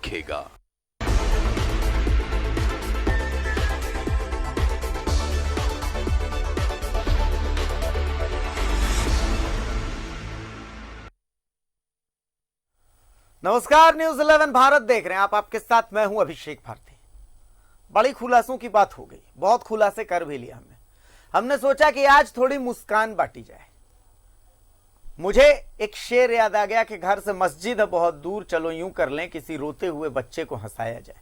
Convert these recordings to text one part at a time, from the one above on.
दिखेगा। नमस्कार, न्यूज 11 भारत देख रहे हैं आप। आपके साथ मैं हूं अभिषेक भारती। बड़ी खुलासों की बात हो गई, बहुत खुलासे कर भी लिया हमने सोचा कि आज थोड़ी मुस्कान बांटी जाए। मुझे एक शेर याद आ गया कि घर से मस्जिद है बहुत दूर, चलो यूं कर लें किसी रोते हुए बच्चे को हंसाया जाए।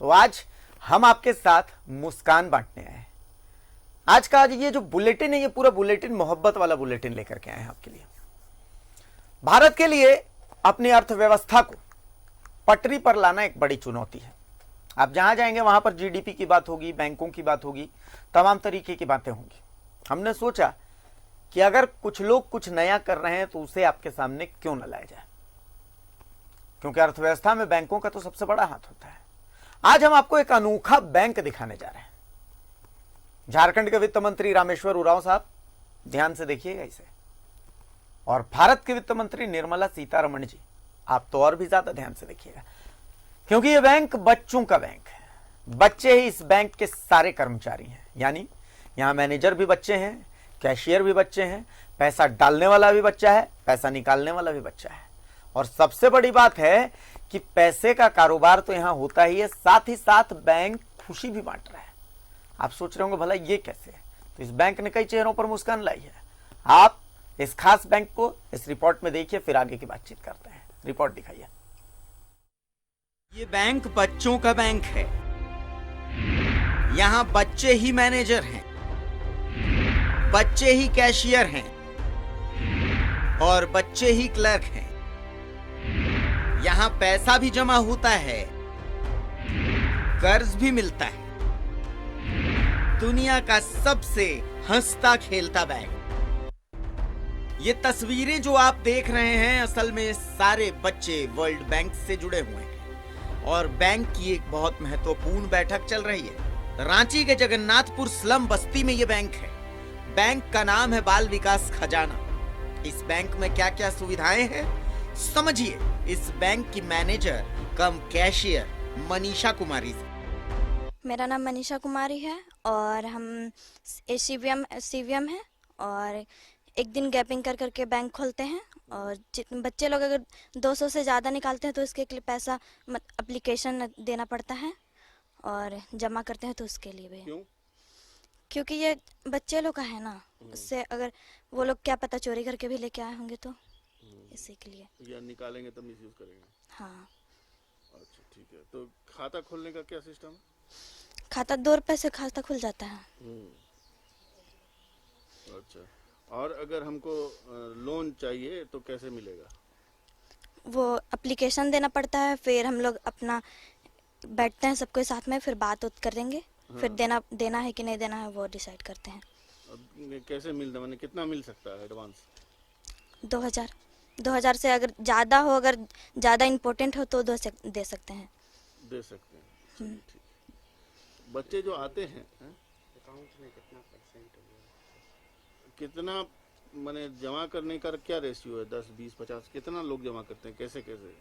तो आज हम आपके साथ मुस्कान बांटने आए हैं। आज का ये जो बुलेटिन है, ये पूरा बुलेटिन मोहब्बत वाला बुलेटिन लेकर के आए हैं आपके लिए। भारत के लिए अपनी अर्थव्यवस्था को पटरी पर लाना एक बड़ी चुनौती है। आप जहां जाएंगे वहां पर जीडीपी की बात होगी, बैंकों की बात होगी, तमाम तरीके की बातें होंगी। हमने सोचा कि अगर कुछ लोग कुछ नया कर रहे हैं तो उसे आपके सामने क्यों न लाया जाए, क्योंकि अर्थव्यवस्था में बैंकों का तो सबसे बड़ा हाथ होता है। आज हम आपको एक अनोखा बैंक दिखाने जा रहे हैं। झारखंड के वित्त मंत्री रामेश्वर उरांव साहब, ध्यान से देखिएगा इसे, और भारत के वित्त मंत्री निर्मला सीतारमण जी, आप तो और भी ज्यादा ध्यान से देखिएगा, क्योंकि यह बैंक बच्चों का बैंक है। बच्चे ही इस बैंक के सारे कर्मचारी हैं, यानी यहां मैनेजर भी बच्चे हैं, कैशियर भी बच्चे हैं, पैसा डालने वाला भी बच्चा है, पैसा निकालने वाला भी बच्चा है। और सबसे बड़ी बात है कि पैसे का कारोबार तो यहां होता ही है, साथ ही साथ बैंक खुशी भी बांट रहा है। आप सोच रहे होंगे भला ये कैसे है, तो इस बैंक ने कई चेहरों पर मुस्कान लाई है। आप इस खास बैंक को इस रिपोर्ट में देखिए, फिर आगे की बातचीत करते हैं। रिपोर्ट दिखाइए। ये बैंक बच्चों का बैंक है। यहां बच्चे ही मैनेजर हैं, बच्चे ही कैशियर हैं और बच्चे ही क्लर्क हैं। यहां पैसा भी जमा होता है, कर्ज भी मिलता है। दुनिया का सबसे हंसता खेलता बैंक। ये तस्वीरें जो आप देख रहे हैं, असल में सारे बच्चे वर्ल्ड बैंक से जुड़े हुए हैं और बैंक की एक बहुत महत्वपूर्ण बैठक चल रही है। रांची के जगन्नाथपुर स्लम बस्ती में ये बैंक है। बैंक का नाम है बाल विकास खजाना। इस बैंक में क्या क्या सुविधाएं हैं, समझिए इस बैंक की मैनेजर कम कैशियर मनीषा कुमारी से। मेरा नाम मनीषा कुमारी है और हम सीवीएम है और एक दिन गैपिंग कर करके बैंक खोलते हैं। और बच्चे लोग अगर 200 से ज़्यादा निकालते हैं तो इसके लिए पैसा एप्लीकेशन देना पड़ता है और जमा करते हैं तो उसके लिए भी। क्यों? क्योंकि ये बच्चे लोग का है ना, उससे अगर वो लोग क्या पता चोरी करके भी लेके आए होंगे तो इसी के लिए। या निकालेंगे तब मिसयूज करेंगे। हाँ। अच्छा ठीक है। तो खाता खोलने का क्या सिस्टम है? खाता 2 रुपए से खाता खुल जाता है। अच्छा, और अगर हमको लोन चाहिए तो कैसे मिलेगा? वो एप्लीकेशन देना पड़ता है, फिर हम लोग अपना बैठते हैं सबके साथ में, फिर बात कर देंगे। हाँ। फिर देना है कि नहीं देना है वो डिसाइड करते हैं। अब कैसे मिलता, मैंने कितना मिल सकता है एडवांस? 2000 से अगर ज़्यादा हो, अगर ज़्यादा इम्पोर्टेंट हो तो दे सकते हैं। दे सकते हैं। ठीक। बच्चे जो आते हैं अकाउंट में कितना परसेंट कितना माने जमा करने का क्या रेशियो है? 10, 20, 50 कितना लोग जमा करते हैं? कैसे कैसे?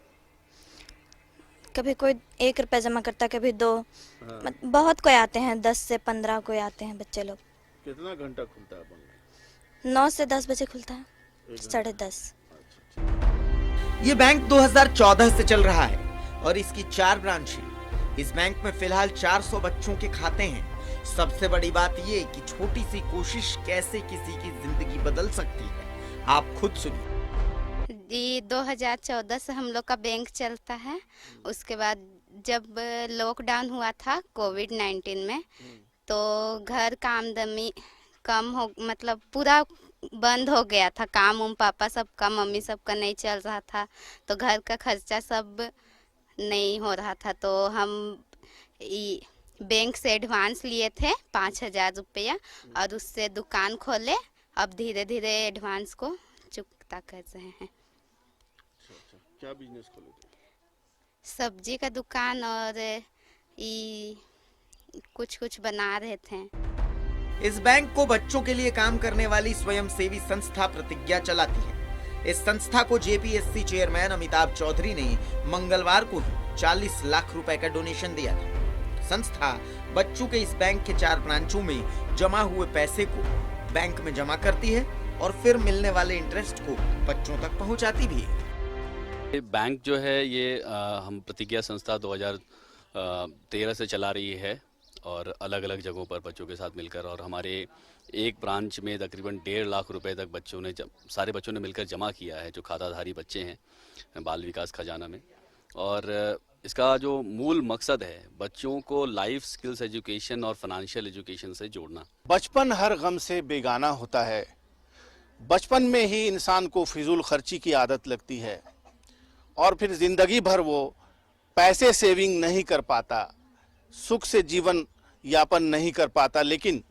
कभी कोई 1 रुपया जमा करता है, कभी 2। हाँ। बहुत कोई आते हैं, 10 से 15 कोई आते हैं बच्चे लोग। कितना घंटा खुलता है बैंक? 9 से 10 बजे खुलता है, 10:30। ये बैंक 2014 से चल रहा है और इसकी 4 ब्रांच है। इस बैंक में फिलहाल 400 बच्चों के खाते हैं। सबसे बड़ी बात ये कि छोटी सी कोशिश कैसे किसी की जिंदगी बदल सकती है, आप खुद सुनिए। 2014 से हम लोग का बैंक चलता है। उसके बाद जब लॉकडाउन हुआ था कोविड-19 में, तो घर का आमदनी कम हो, मतलब पूरा बंद हो गया था। काम पापा सबका, मम्मी सबका नहीं चल रहा था, तो घर का खर्चा सब नहीं हो रहा था। तो हम बैंक से एडवांस लिए थे 5000 रुपया और उससे दुकान खोले। अब धीरे धीरे एडवांस को चुकता कर रहे हैं। क्या बिजनेस खोले थे? सब्जी का दुकान और कुछ बना रहे थे। इस बैंक को बच्चों के लिए काम करने वाली स्वयंसेवी संस्था प्रतिज्ञा चलाती है। इस संस्था को जेपीएससी चेयरमैन अमिताभ चौधरी ने मंगलवार को ही 40 लाख रुपए का डोनेशन दिया था। संस्था बच्चों के इस बैंक के 4 ब्रांचों में जमा हुए पैसे को बैंक में जमा करती है और फिर मिलने वाले इंटरेस्ट को बच्चों तक पहुंचाती भी है। ये बैंक जो है ये हम प्रतिज्ञा संस्था 2013 से चला रही है और अलग अलग जगहों पर बच्चों के साथ मिलकर, और हमारे एक ब्रांच में तकरीबन 1.5 लाख रुपए तक सारे बच्चों ने मिलकर जमा किया है, जो खाताधारी बच्चे हैं बाल विकास खजाना में। और इसका जो मूल मकसद है बच्चों को लाइफ स्किल्स एजुकेशन और फाइनेंशियल एजुकेशन से जोड़ना। बचपन हर गम से बेगाना होता है। बचपन में ही इंसान को फिजूल खर्ची की आदत लगती है और फिर जिंदगी भर वो पैसे सेविंग नहीं कर पाता, सुख से जीवन यापन नहीं कर पाता। लेकिन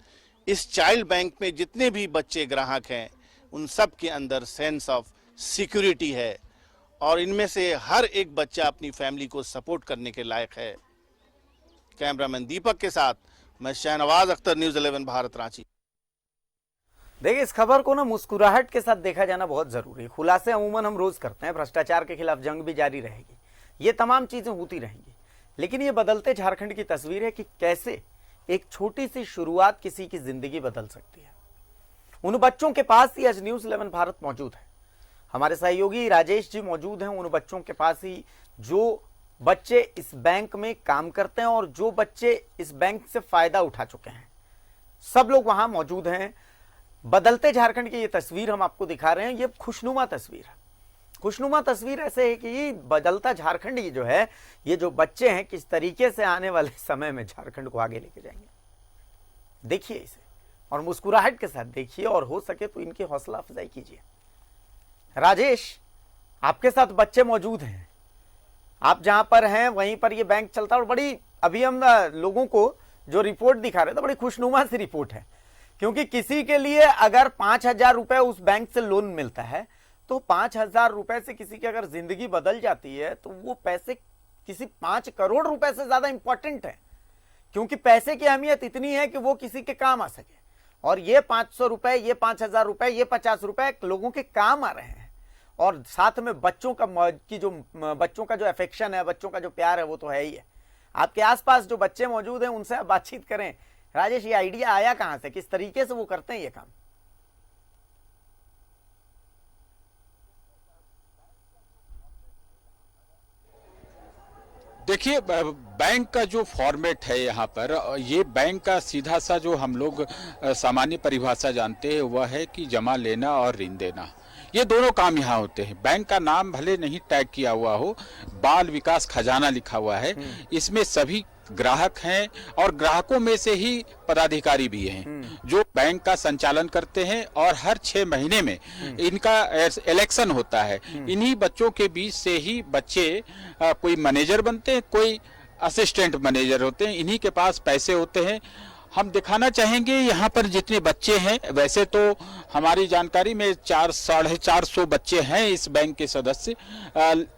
इस चाइल्ड बैंक में जितने भी बच्चे ग्राहक हैं उन सब के अंदर सेंस ऑफ सिक्योरिटी है और इनमें से हर एक बच्चा अपनी फैमिली को सपोर्ट करने के लायक है। कैमरामैन दीपक के साथ मैं शहनवाज अख्तर, न्यूज़ 11 भारत, रांची। देखिए, इस खबर को ना मुस्कुराहट के साथ देखा जाना बहुत जरूरी है। खुलासे अमूमन हम रोज करते हैं, भ्रष्टाचार के खिलाफ जंग भी जारी रहेगी, ये तमाम चीजें होती रहेंगी। लेकिन ये बदलते झारखंड की तस्वीर है कि कैसे एक छोटी सी शुरुआत किसी की जिंदगी बदल सकती है। उन बच्चों के पास ही आज न्यूज़ 11 भारत मौजूद है। हमारे सहयोगी राजेश जी मौजूद हैं उन बच्चों के पास ही जो बच्चे इस बैंक में काम करते हैं और जो बच्चे इस बैंक से फायदा उठा चुके हैं। सब लोग वहां मौजूद हैं। बदलते झारखंड की ये तस्वीर हम आपको दिखा रहे हैं। ये खुशनुमा तस्वीर है। खुशनुमा तस्वीर ऐसे है कि ये बदलता झारखंड ये जो है, ये जो बच्चे हैं किस तरीके से आने वाले समय में झारखंड को आगे लेके जाएंगे। देखिए इसे और मुस्कुराहट के साथ देखिए और हो सके तो इनकी हौसला अफजाई कीजिए। राजेश, आपके साथ बच्चे मौजूद हैं, आप जहां पर हैं वहीं पर ये बैंक चलता है और बड़ी अभी हम लोगों को जो रिपोर्ट दिखा रहे थे बड़ी खुशनुमा सी रिपोर्ट है, क्योंकि किसी के लिए अगर 5,000 रुपए उस बैंक से लोन मिलता है तो 5,000 रुपए से किसी की अगर जिंदगी बदल जाती है तो वो पैसे किसी 5 करोड़ रुपए से ज्यादा इंपॉर्टेंट है, क्योंकि पैसे की अहमियत इतनी है कि वो किसी के काम आ सके। और ये 500 रुपए, ये 5,000 रुपए, ये 50 रुपए लोगों के काम आ रहे हैं और साथ में बच्चों का जो अफेक्शन है, बच्चों का जो प्यार है वो तो है ही है। आपके आसपास जो बच्चे मौजूद हैं उनसे आप बातचीत करें। राजेश, ये आइडिया आया कहां से, किस तरीके से वो करते हैं ये काम? देखिए, बैंक का जो फॉर्मेट है यहाँ पर, ये बैंक का सीधा सा जो हम लोग सामान्य परिभाषा जानते हैं वह है कि जमा लेना और ऋण देना, ये दोनों काम यहाँ होते हैं। बैंक का नाम भले नहीं टैग किया हुआ हो, बाल विकास खजाना लिखा हुआ है, इसमें सभी ग्राहक हैं और ग्राहकों में से ही पदाधिकारी भी हैं जो बैंक का संचालन करते हैं और हर 6 महीने में इनका इलेक्शन होता है। इन्हीं बच्चों के बीच से ही बच्चे कोई मैनेजर बनते हैं, कोई असिस्टेंट मैनेजर होते हैं, इन्हीं के पास पैसे होते हैं। हम दिखाना चाहेंगे यहाँ पर जितने बच्चे हैं, वैसे तो हमारी जानकारी में 400-450 बच्चे हैं इस बैंक के सदस्य।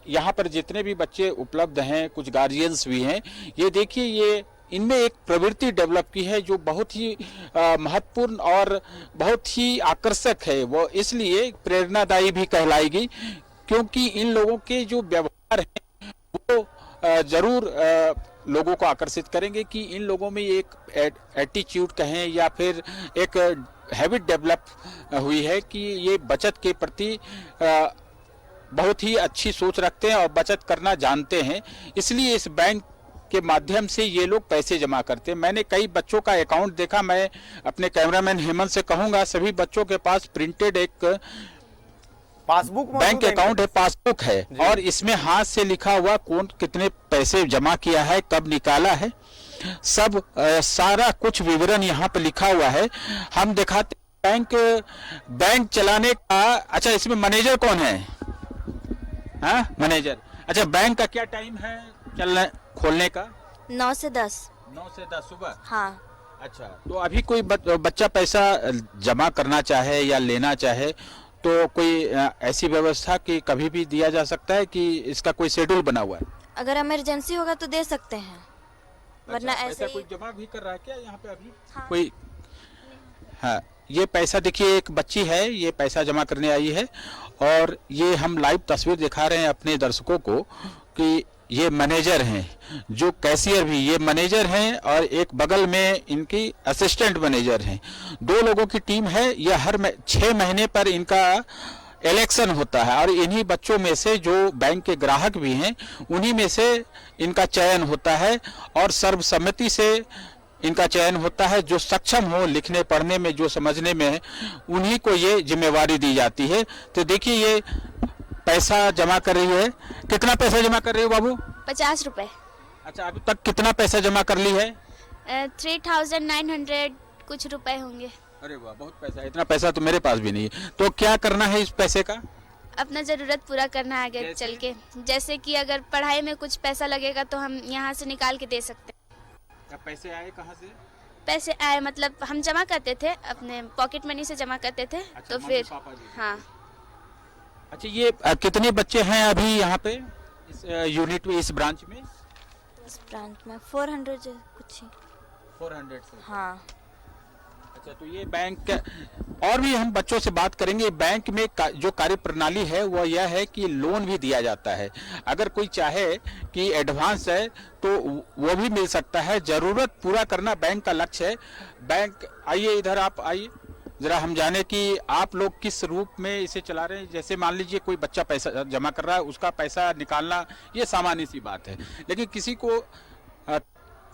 यहाँ पर जितने भी बच्चे उपलब्ध हैं, कुछ गार्जियंस भी हैं। ये देखिए, ये इनमें एक प्रवृत्ति डेवलप की है जो बहुत ही महत्वपूर्ण और बहुत ही आकर्षक है। वो इसलिए प्रेरणादायी भी कहलाएगी क्योंकि इन लोगों के जो व्यवहार हैं वो जरूर लोगों को आकर्षित करेंगे कि इन लोगों में एक एटीट्यूड कहें या फिर एक हैबिट डेवलप हुई है कि ये बचत के प्रति बहुत ही अच्छी सोच रखते हैं और बचत करना जानते हैं। इसलिए इस बैंक के माध्यम से ये लोग पैसे जमा करते हैं। मैंने कई बच्चों का अकाउंट देखा। मैं अपने कैमरामैन हेमंत से कहूंगा, सभी बच्चों के पास प्रिंटेड एक पासबुक बैंक अकाउंट है, पासबुक है और इसमें हाथ से लिखा हुआ कौन कितने पैसे जमा किया है, कब निकाला है, सब सारा कुछ विवरण यहाँ पे लिखा हुआ है। हम दिखाते बैंक चलाने का। अच्छा, इसमें मैनेजर कौन है? हाँ, मैनेजर। अच्छा, बैंक का क्या टाइम है खोलने का? 9 से 10। 9 से 10 सुबह। हाँ। अच्छा, तो अभी कोई बच्चा पैसा जमा करना चाहे या लेना चाहे तो कोई ऐसी व्यवस्था कि कभी भी दिया जा सकता है कि इसका कोई शेड्यूल बना हुआ है? अगर इमरजेंसी होगा तो दे सकते हैं, वरना ऐसे कोई जमा भी कर रहा है क्या यहाँ पे अभी? हाँ। कोई? हाँ, ये पैसा देखिए, एक बच्ची है, ये पैसा जमा करने आई है और ये हम लाइव तस्वीर दिखा रहे हैं अपने दर्शकों को कि ये मैनेजर हैं, जो कैशियर भी ये मैनेजर हैं और एक बगल में इनकी असिस्टेंट मैनेजर हैं। 2 लोगों की टीम है। यह हर 6 महीने पर इनका इलेक्शन होता है और इन्हीं बच्चों में से जो बैंक के ग्राहक भी हैं उन्हीं में से इनका चयन होता है और सर्वसम्मति से इनका चयन होता है। जो सक्षम हो लिखने पढ़ने में, जो समझने में है, उन्हीं को ये जिम्मेवारी दी जाती है। तो देखिए ये पैसा जमा कर रही है। कितना पैसा जमा कर रही हो बाबू? 50 रुपये। अच्छा, अभी तक कितना पैसा जमा कर ली है? 3900 कुछ रुपए होंगे। अरे वाह, बहुत पैसा है। इतना पैसा तो मेरे पास भी नहीं है। तो क्या करना है इस पैसे का? अपना ज़रूरत पूरा करना है आगे चल के। जैसे कि अगर पढ़ाई में कुछ पैसा लगेगा तो हम यहाँ से निकाल के दे सकते हैं। क्या पैसे आए कहाँ से? पैसे आए मतलब हम जमा करते थे, अपने पॉकेट मनी से जमा करते थे। अच्छा, तो फिर पापा जी। हाँ। अच्छा, ये कितने बच्चे हैं अभी यहाँ पे इस यूनिट में, इस ब्रांच में? इस ब्रांच में 400 कुछ ही। 400 से। हाँ। अच्छा, तो ये बैंक और भी हम बच्चों से बात करेंगे। बैंक में जो कार्य प्रणाली है वह यह है कि लोन भी दिया जाता है। अगर कोई चाहे कि एडवांस है तो वो भी मिल सकता है। जरूरत पूरा करना बैंक का लक्ष्य है। बैंक, आइए इधर आप आइए, जरा हम जाने कि आप लोग किस रूप में इसे चला रहे हैं। जैसे मान लीजिए कोई बच्चा पैसा जमा कर रहा है, उसका पैसा निकालना ये सामान्य सी बात है। लेकिन किसी को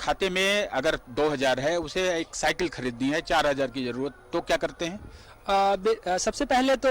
खाते में अगर 2000 है, उसे एक साइकिल खरीदनी है, 4000 की जरूरत, तो क्या करते हैं? सबसे पहले तो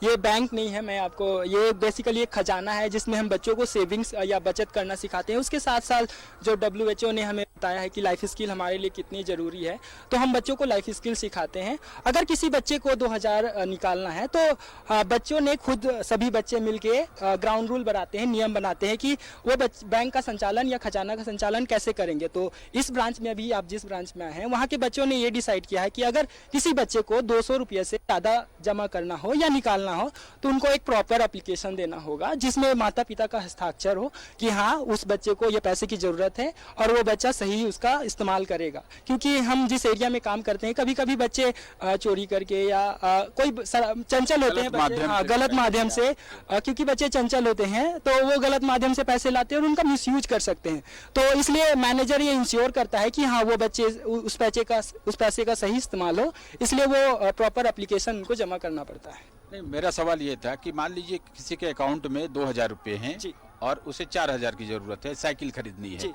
ये बैंक नहीं है, मैं आपको, ये बेसिकली एक खजाना है जिसमें हम बच्चों को सेविंग्स या बचत करना सिखाते हैं। उसके साथ साथ जो WHO ने हमें बताया है कि लाइफ स्किल हमारे लिए कितनी ज़रूरी है, तो हम बच्चों को लाइफ स्किल सिखाते हैं। अगर किसी बच्चे को 2000 निकालना है तो बच्चों ने खुद, सभी बच्चे मिलके ग्राउंड रूल बनाते हैं, नियम बनाते हैं कि वो बैंक का संचालन या खजाना का संचालन कैसे करेंगे। तो इस ब्रांच में, अभी आप जिस ब्रांच में आए हैं, वहाँ के बच्चों ने ये डिसाइड किया है कि अगर किसी बच्चे को 200 रुपये से ज़्यादा जमा करना हो या निकालना हो तो उनको एक प्रॉपर एप्लीकेशन देना होगा जिसमें माता पिता का हस्ताक्षर हो कि हाँ, उस बच्चे को ये पैसे की ज़रूरत है और वो बच्चा सही उसका इस्तेमाल करेगा। क्योंकि हम जिस एरिया में काम करते हैं, कभी कभी बच्चे चोरी करके या कोई चंचल होते हैं बच्चे, हाँ, गलत माध्यम से, क्योंकि बच्चे चंचल होते हैं तो वो गलत माध्यम से पैसे लाते हैं और उनका मिसयूज कर सकते हैं। तो इसलिए मैनेजर ये इंश्योर करता है कि हाँ, वो बच्चे उस पैसे का सही इस्तेमाल हो, इसलिए वो प्रॉपर एप्लीकेशन उनको जमा करना पड़ता है। नहीं, मेरा सवाल ये था कि मान लीजिए किसी के अकाउंट में 2000 रुपये हैं और उसे 4000 की जरूरत है, साइकिल खरीदनी है,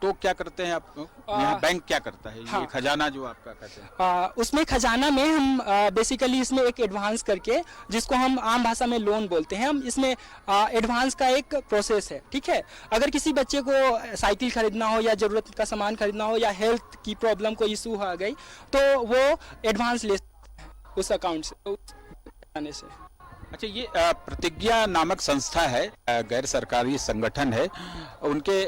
तो क्या करते हैं आप? यहाँ बैंक क्या करता है? हाँ, ये खजाना जो आपका कहते हैं, उसमें खजाना में हम बेसिकली इसमें एक एडवांस करके, जिसको हम आम भाषा में लोन बोलते हैं, हम इसमें एडवांस का एक प्रोसेस है। ठीक है, अगर किसी बच्चे को साइकिल खरीदना हो या ज़रूरत का सामान खरीदना हो या हेल्थ की प्रॉब्लम कोई इशू आ गई तो वो एडवांस ले उस अकाउंट से, से। अच्छा, ये प्रतिज्ञा नामक संस्था है, गैर सरकारी संगठन है उनके।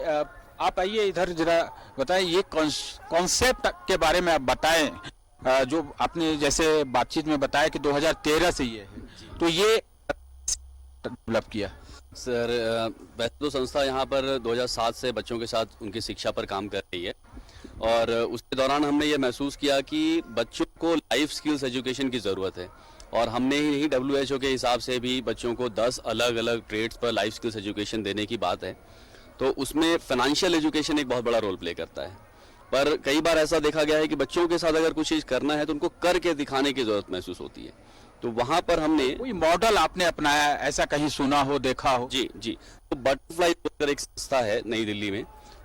आप आइए इधर, जरा बताएं ये कॉन्सेप्ट के बारे में आप बताएं। जो आपने जैसे बातचीत में बताया कि 2013 से ये है, तो ये डेवलप किया। सर, वैसे तो संस्था यहाँ पर 2007 से बच्चों के साथ उनकी शिक्षा पर काम कर रही है और उसके दौरान हमने ये महसूस किया कि बच्चों को लाइफ स्किल्स एजुकेशन की ज़रूरत है और हमने ही WHO के हिसाब से भी बच्चों को 10 अलग अलग ट्रेड्स पर लाइफ स्किल्स एजुकेशन देने की बात है। तो उसमें फाइनेंशियल एजुकेशन एक बहुत बड़ा रोल प्ले करता है। पर कई बार ऐसा देखा गया है कि बच्चों के साथ अगर कुछ चीज़ करना है तो उनको करके दिखाने की ज़रूरत महसूस होती है। तो वहाँ पर हमने कोई मॉडल आपने अपनाया, ऐसा कहीं सुना हो, देखा हो? जी। तो बटरफ्लाई एक संस्था है नई दिल्ली में,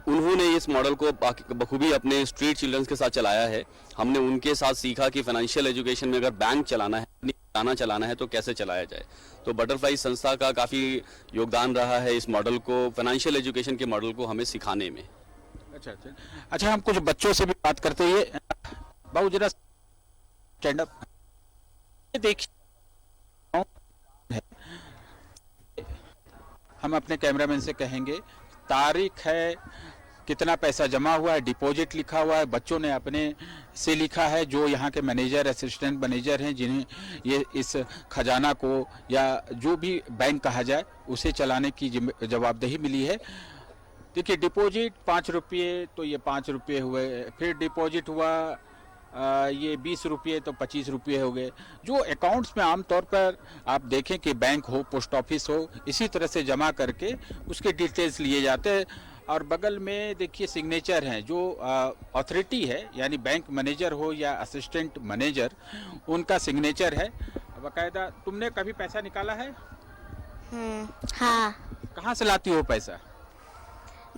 उन्होंने इस मॉडल को बखूबी अपने स्ट्रीट चिल्ड्रंस के साथ चलाया है। हमने उनके साथ सीखा कि फाइनेंशियल एजुकेशन में अगर बैंक चलाना है तो कैसे चलाया जाए। तो बटरफ्लाई संस्था का काफ़ी योगदान रहा है इस मॉडल को, फाइनेंशियल एजुकेशन के मॉडल को हमें सिखाने में। अच्छा, हम कुछ बच्चों से भी बात करते हैं। बाबू जरा स्टैंड अप देखिए, हम अपने कैमरामैन से कहेंगे तारीख है, कितना पैसा जमा हुआ है, डिपॉजिट लिखा हुआ है, बच्चों ने अपने से लिखा है, जो यहाँ के मैनेजर, असिस्टेंट मैनेजर हैं जिन्हें ये इस खजाना को या जो भी बैंक कहा जाए उसे चलाने की जवाबदेही मिली है। देखिए, डिपॉजिट 5 रुपये, तो ये 5 रुपये हुए, फिर डिपॉजिट हुआ ये 20 रुपये तो 25 रुपये हो गए, जो अकाउंट्स में आमतौर पर आप देखें कि बैंक हो, पोस्ट ऑफिस हो, इसी तरह से जमा करके उसके डिटेल्स लिए जाते हैं। और बगल में देखिए सिग्नेचर हैं, जो अथॉरिटी है यानी बैंक मैनेजर हो या असिस्टेंट मैनेजर, उनका सिग्नेचर है बाकायदा। तुमने कभी पैसा निकाला है? हाँ, कहाँ से लाती हो पैसा?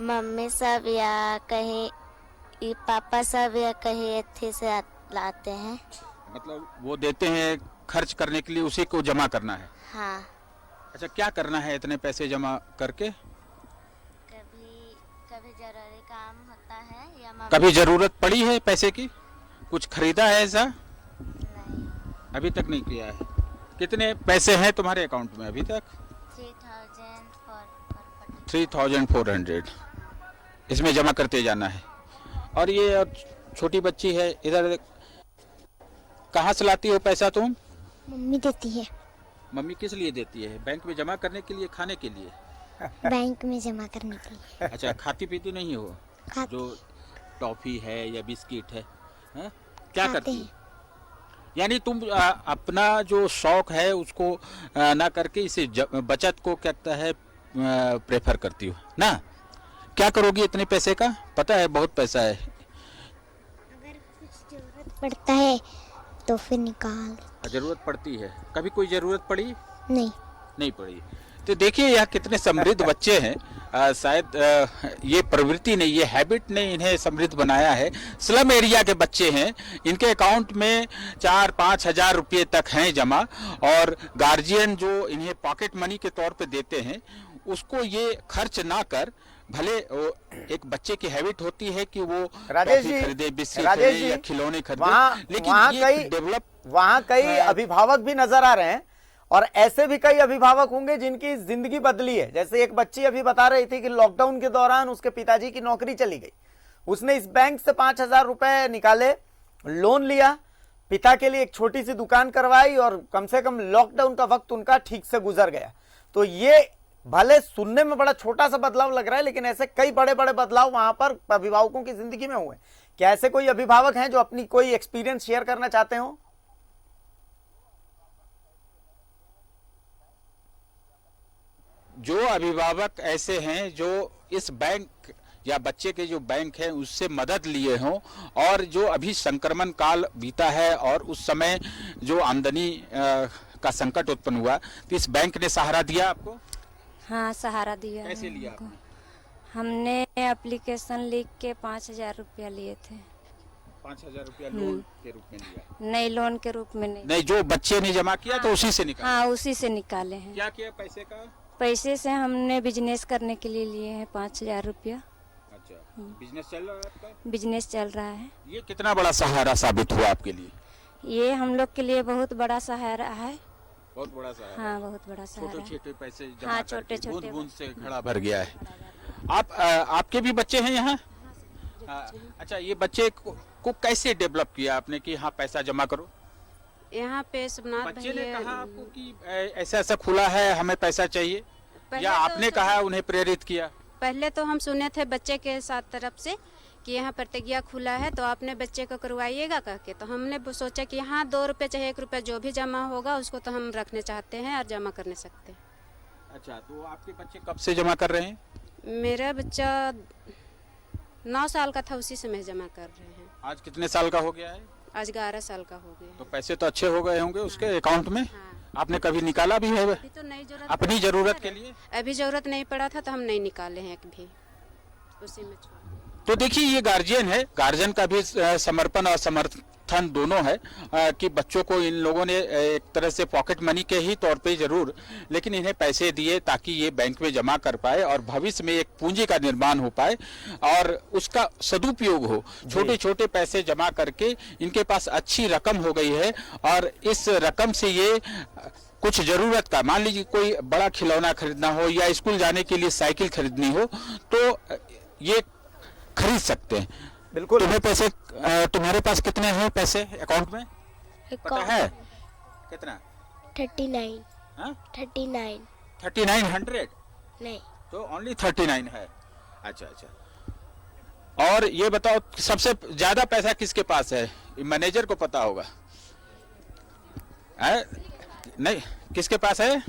मम्मी सब या कहीं पापा सब या कहीं अथी से लाते हैं। मतलब वो देते हैं खर्च करने के लिए, उसी को जमा करना है। हाँ, अच्छा, क्या करना है इतने पैसे जमा करके? कभी कभी जरूरी काम होता है या कभी जरूरत पड़ी है पैसे की? कुछ खरीदा है ऐसा? नहीं। अभी तक नहीं किया है। कितने पैसे हैं तुम्हारे अकाउंट में अभी तक? 3,400 इसमें जमा करते जाना है। और ये छोटी बच्ची है इधर, कहाँ से लाती हो पैसा तुम? मम्मी देती है। मम्मी किस लिए देती है? बैंक में जमा करने के लिए, खाने के लिए? बैंक में जमा करने के लिए। अच्छा, खाती पीती नहीं हो? खाती। जो टॉफी है या बिस्किट है, हाँ? क्या खाते करती हैं। यानी तुम अपना जो शौक है उसको ना करके इसे बचत को कहता है प्रेफर करती हो ना? क्या करोगी इतने पैसे का? पता है बहुत पैसा है। अगर कुछ जरूरत पड़ता है तो फिर निकाल। जरूरत पड़ती है? कभी कोई जरूरत पड़ी? नहीं पड़ी। तो देखिए यहाँ कितने समृद्ध बच्चे हैं। शायद ये प्रवृत्ति ने, ये हैबिट ने इन्हें समृद्ध बनाया है। स्लम एरिया के बच्चे हैं, इनके अकाउंट में 4-5 हजार रुपये तक हैं जमा, और गार्जियन जो इन्हें पॉकेट मनी के तौर पे देते हैं उसको ये खर्च ना कर, भले एक बच्चे की हैबिट होती है कि वो राजेश टॉफी जी, खरीदे, बिस्किट राजेश खरीदे जी, या खिलौने खरीदे, लेकिन वहाँ ये कई डेवलप वहाँ कई अभिभावक भी नजर आ रहे हैं, और ऐसे भी कई अभिभावक होंगे जिनकी जिंदगी बदली है। जैसे एक बच्ची अभी बता रही थी कि लॉकडाउन के दौरान उसके पिताजी की नौकरी चली गई, उसने इस बैंक से 5,000 रुपए निकाले, लोन लिया, पिता के लिए एक छोटी सी दुकान करवाई, और कम से कम लॉकडाउन का वक्त उनका ठीक से गुजर गया। तो ये भले सुनने में बड़ा छोटा सा बदलाव लग रहा है, लेकिन ऐसे कई बड़े बड़े बदलाव वहां पर अभिभावकों की जिंदगी में हुए। क्या ऐसे कोई अभिभावक हैं जो अपनी कोई एक्सपीरियंस शेयर करना चाहते हो? जो अभिभावक ऐसे हैं जो इस बैंक या बच्चे के जो बैंक है उससे मदद लिए हों, और जो अभी संक्रमण काल बीता है और उस समय जो आमदनी का संकट उत्पन्न हुआ, तो इस बैंक ने सहारा दिया आपको? हाँ, सहारा दिया कैसे है लिया हमको। आपने? हमने एप्लीकेशन लिख के 5,000 रुपया लिए थे। 5,000 रुपया लोन के रूप में लिया? नहीं, लोन के रूप में नहीं। नहीं, जो बच्चे ने जमा किया तो उसी से निकाला? हाँ, उसी से निकाले हैं। क्या किया पैसे का? पैसे से हमने बिजनेस करने के लिए लिए हैं 5,000 रुपया। अच्छा, बिजनेस चल रहा है आपका? बिजनेस चल रहा है। ये कितना बड़ा सहारा साबित हुआ आपके लिए? ये हम लोग के लिए बहुत बड़ा सहारा है। बहुत बड़ा सहारा। हाँ, बहुत बड़ा सहारा है। छोटे-छोटे पैसे जमा हाँ, करके छोटे-छोटे बूंद-बूंद से घड़ा भर गया है। आपके भी बच्चे हैं यहाँ? अच्छा, ये बच्चे को कैसे डेवलप किया आपने कि हाँ पैसा जमा करो? यहाँ पे सोमनाथ बच्चे ने भैया कहा आपको कि ऐसा ऐसा खुला है, हमें पैसा चाहिए, पहले या तो आपने कहा उन्हें प्रेरित किया? पहले तो हम सुने थे बच्चे के साथ तरफ से कि यहाँ प्रतिज्ञा खुला है तो आपने बच्चे को करवाइएगा कह के, तो हमने सोचा कि यहाँ 2 रुपये चाहे 1 रुपये जो भी जमा होगा उसको तो हम रखने चाहते हैं और जमा करने सकते हैं। अच्छा, तो आपके बच्चे कब से जमा कर रहे हैं? मेरा बच्चा 9 साल का था, उसी समय जमा कर रहे हैं। आज कितने साल का हो गया है? आज 11 साल का हो गया तो पैसे तो अच्छे हो गए होंगे उसके अकाउंट में? हाँ। आपने कभी निकाला भी है अभी तो नहीं जरूरत अपनी जरूरत के लिए? अभी जरूरत नहीं पड़ा था तो हम नहीं निकाले हैं एक भी, उसी में छोड़। तो देखिए ये गार्जियन है, गार्जियन का भी समर्पण और समर्थन दोनों है कि बच्चों को इन लोगों ने एक तरह से पॉकेट मनी के ही तौर पे जरूर, लेकिन इन्हें पैसे दिए ताकि ये बैंक में जमा कर पाए और भविष्य में एक पूंजी का निर्माण हो पाए और उसका सदुपयोग हो। छोटे छोटे पैसे जमा करके इनके पास अच्छी रकम हो गई है, और इस रकम से ये कुछ जरूरत का, मान लीजिए कोई बड़ा खिलौना खरीदना हो या स्कूल जाने के लिए साइकिल खरीदनी हो, तो ये खरीद सकते हैं। बिल्कुल। तुम्हारे पास कितने हैं पैसे अकाउंट में? पता है कितना? 39। हाँ? 39 3900? नहीं, तो ओनली 39 है। अच्छा अच्छा। और ये बताओ सबसे ज्यादा पैसा किसके पास है मैनेजर को पता होगा। नहीं, किसके पास है?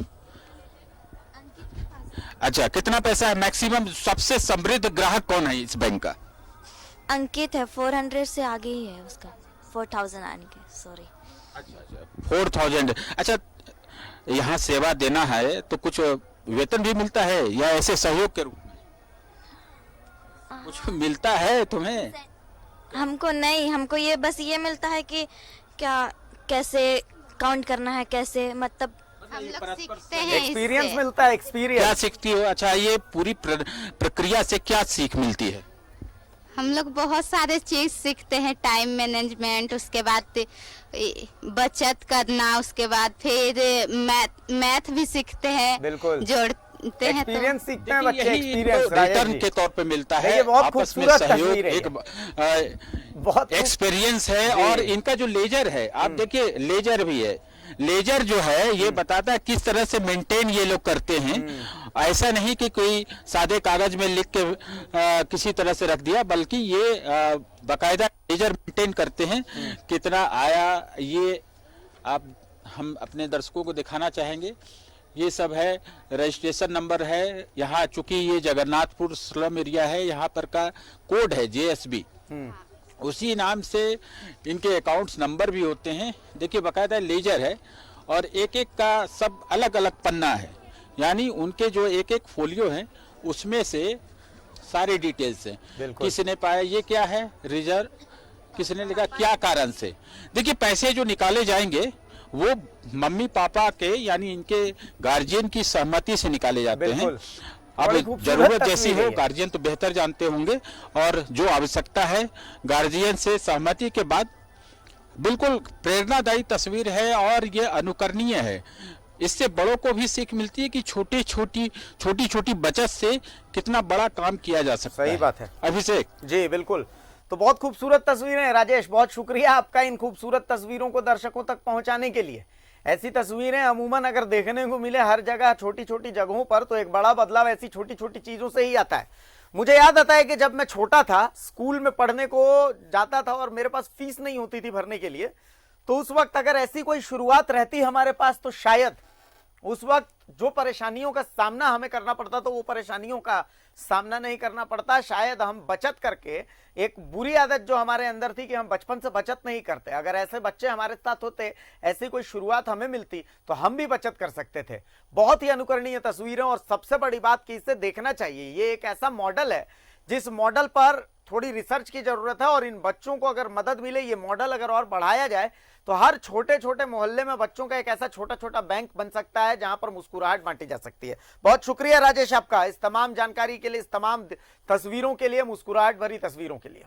अच्छा, कितना पैसा है मैक्सिमम? सबसे समृद्ध ग्राहक कौन है इस बैंक का? अंकित है, 400 से आगे ही है उसका, 4000 आने के, सॉरी। अच्छा, 4000। अच्छा, यहाँ सेवा देना है तो कुछ वेतन भी मिलता है या ऐसे सहयोग के रूप में कुछ मिलता है तुम्हें? हमको नहीं, हमको ये बस ये मिलता है कि क्या कैसे काउंट करना है, कैसे मतलब हम लोग सीखते हैं एक्सपीरियंस इससे। मिलता है, एक्सपीरियंस। क्या सीखती हो? अच्छा, ये पूरी प्रक्रिया से क्या सीख मिलती है? हम लोग बहुत सारे चीज सीखते हैं, टाइम मैनेजमेंट, उसके बाद बचत करना, उसके बाद फिर मैथ भी सीखते हैं। बिल्कुल, जोड़ते हैं तो एक्सपीरियंस सीखते हैं बच्चे, यही एक्सपीरियंस इनको रिटर्न के तौर पे मिलता है। देखिए, बहुत आपस में खूबसूरत सहयोग, तस्वीर है एक बहुत एक्सपीरियंस है। जी। और इनका जो लेजर है, आप देखिए लेजर भी है। लेजर जो है ये बताता है किस तरह से मेंटेन ये लोग करते हैं। ऐसा नहीं कि कोई सादे कागज में लिख के किसी तरह से रख दिया, बल्कि ये बाकायदा लेजर मेंटेन करते हैं। कितना आया ये आप हम अपने दर्शकों को दिखाना चाहेंगे। ये सब है, रजिस्ट्रेशन नंबर है। यहाँ चूंकि ये जगन्नाथपुर स्लम एरिया है, यहाँ पर का कोड है JSB, उसी नाम से इनके अकाउंट्स नंबर भी होते हैं। देखिए बाकायदा लेजर है और एक एक का सब अलग अलग पन्ना है, यानी उनके जो एक एक फोलियो हैं उसमें से सारी डिटेल्स हैं। किसने पाया, ये क्या है रिजर्व, किसने लिखा, क्या कारण से। देखिए पैसे जो निकाले जाएंगे वो मम्मी पापा के यानी इनके गार्जियन की सहमति से निकाले जाते हैं। अब जरूरत जैसी हो, गार्जियन तो बेहतर जानते होंगे, और जो आवश्यकता है गार्जियन से सहमति के बाद। बिल्कुल प्रेरणादायी तस्वीर है और ये अनुकरणीय है। इससे बड़ों को भी सीख मिलती है कि छोटी छोटी बचत से कितना बड़ा काम किया जा सकता है। सही बात है अभिषेक जी, बिल्कुल। तो बहुत खूबसूरत तस्वीरें। राजेश, बहुत शुक्रिया आपका इन खूबसूरत तस्वीरों को दर्शकों तक पहुंचाने के लिए। ऐसी तस्वीरें अमूमन अगर देखने को मिले हर जगह, छोटी छोटी जगहों पर, तो एक बड़ा बदलाव ऐसी छोटी छोटी चीजों से ही आता है। मुझे याद आता है कि जब मैं छोटा था, स्कूल में पढ़ने को जाता था और मेरे पास फीस नहीं होती थी भरने के लिए, तो उस वक्त अगर ऐसी कोई शुरुआत रहती हमारे पास, तो शायद उस वक्त जो परेशानियों का सामना हमें करना पड़ता था वो परेशानियों का सामना नहीं करना पड़ता। शायद हम बचत करके, एक बुरी आदत जो हमारे अंदर थी कि हम बचपन से बचत नहीं करते, अगर ऐसे बच्चे हमारे साथ होते, ऐसी कोई शुरुआत हमें मिलती, तो हम भी बचत कर सकते थे। बहुत ही अनुकरणीय तस्वीरें, और सबसे बड़ी बात कि इसे देखना चाहिए। ये एक ऐसा मॉडल है जिस मॉडल पर थोड़ी रिसर्च की जरूरत है, और इन बच्चों को अगर मदद मिले, ये मॉडल अगर और बढ़ाया जाए, तो हर छोटे छोटे मोहल्ले में बच्चों का एक ऐसा छोटा छोटा बैंक बन सकता है जहां पर मुस्कुराहट बांटी जा सकती है। बहुत शुक्रिया राजेश आपका इस तमाम जानकारी के लिए, इस तमाम तस्वीरों के लिए, मुस्कुराहट भरी तस्वीरों के लिए।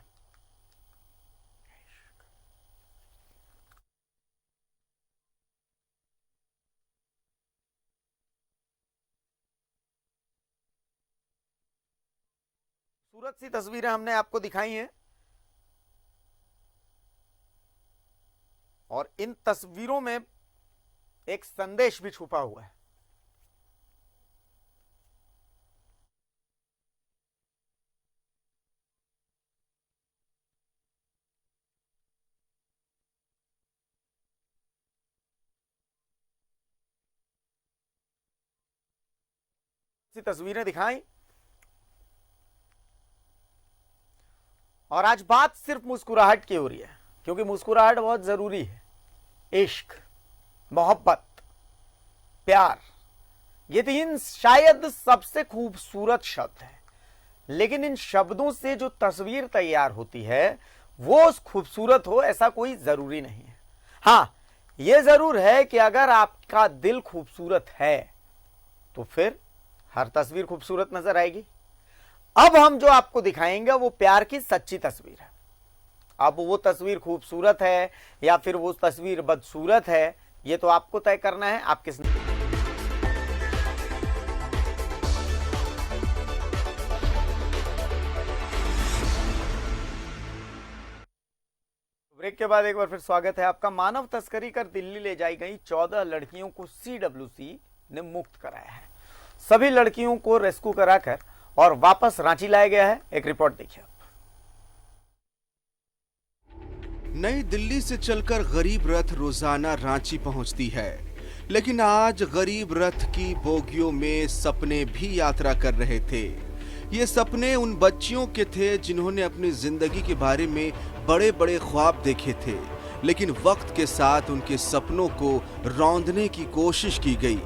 खूबसूरत सी तस्वीरें हमने आपको दिखाई हैं, और इन तस्वीरों में एक संदेश भी छुपा हुआ है। तस्वीरें दिखाई, और आज बात सिर्फ मुस्कुराहट की हो रही है, क्योंकि मुस्कुराहट बहुत जरूरी है। इश्क, मोहब्बत, प्यार, ये तीन शायद सबसे खूबसूरत शब्द है, लेकिन इन शब्दों से जो तस्वीर तैयार होती है वो खूबसूरत हो ऐसा कोई जरूरी नहीं है। हाँ, ये जरूर है कि अगर आपका दिल खूबसूरत है तो फिर हर तस्वीर खूबसूरत नजर आएगी। अब हम जो आपको दिखाएंगे वो प्यार की सच्ची तस्वीर है। अब वो तस्वीर खूबसूरत है या फिर वो तस्वीर बदसूरत है, ये तो आपको तय करना है। आप किस ब्रेक के बाद एक बार फिर स्वागत है आपका। मानव तस्करी कर दिल्ली ले जाई गई 14 लड़कियों को CWC ने मुक्त कराया है। सभी लड़कियों को रेस्क्यू कराकर और वापस रांची लाया गया है। एक रिपोर्ट देखिए। नई दिल्ली से चलकर गरीब रथ रोजाना रांची पहुंचती है, लेकिन आज गरीब रथ की बोगियों में सपने भी यात्रा कर रहे थे। ये सपने उन बच्चियों के थे जिन्होंने अपनी जिंदगी के बारे में बड़े बड़े ख्वाब देखे थे, लेकिन वक्त के साथ उनके सपनों को रौंदने की कोशिश की गई।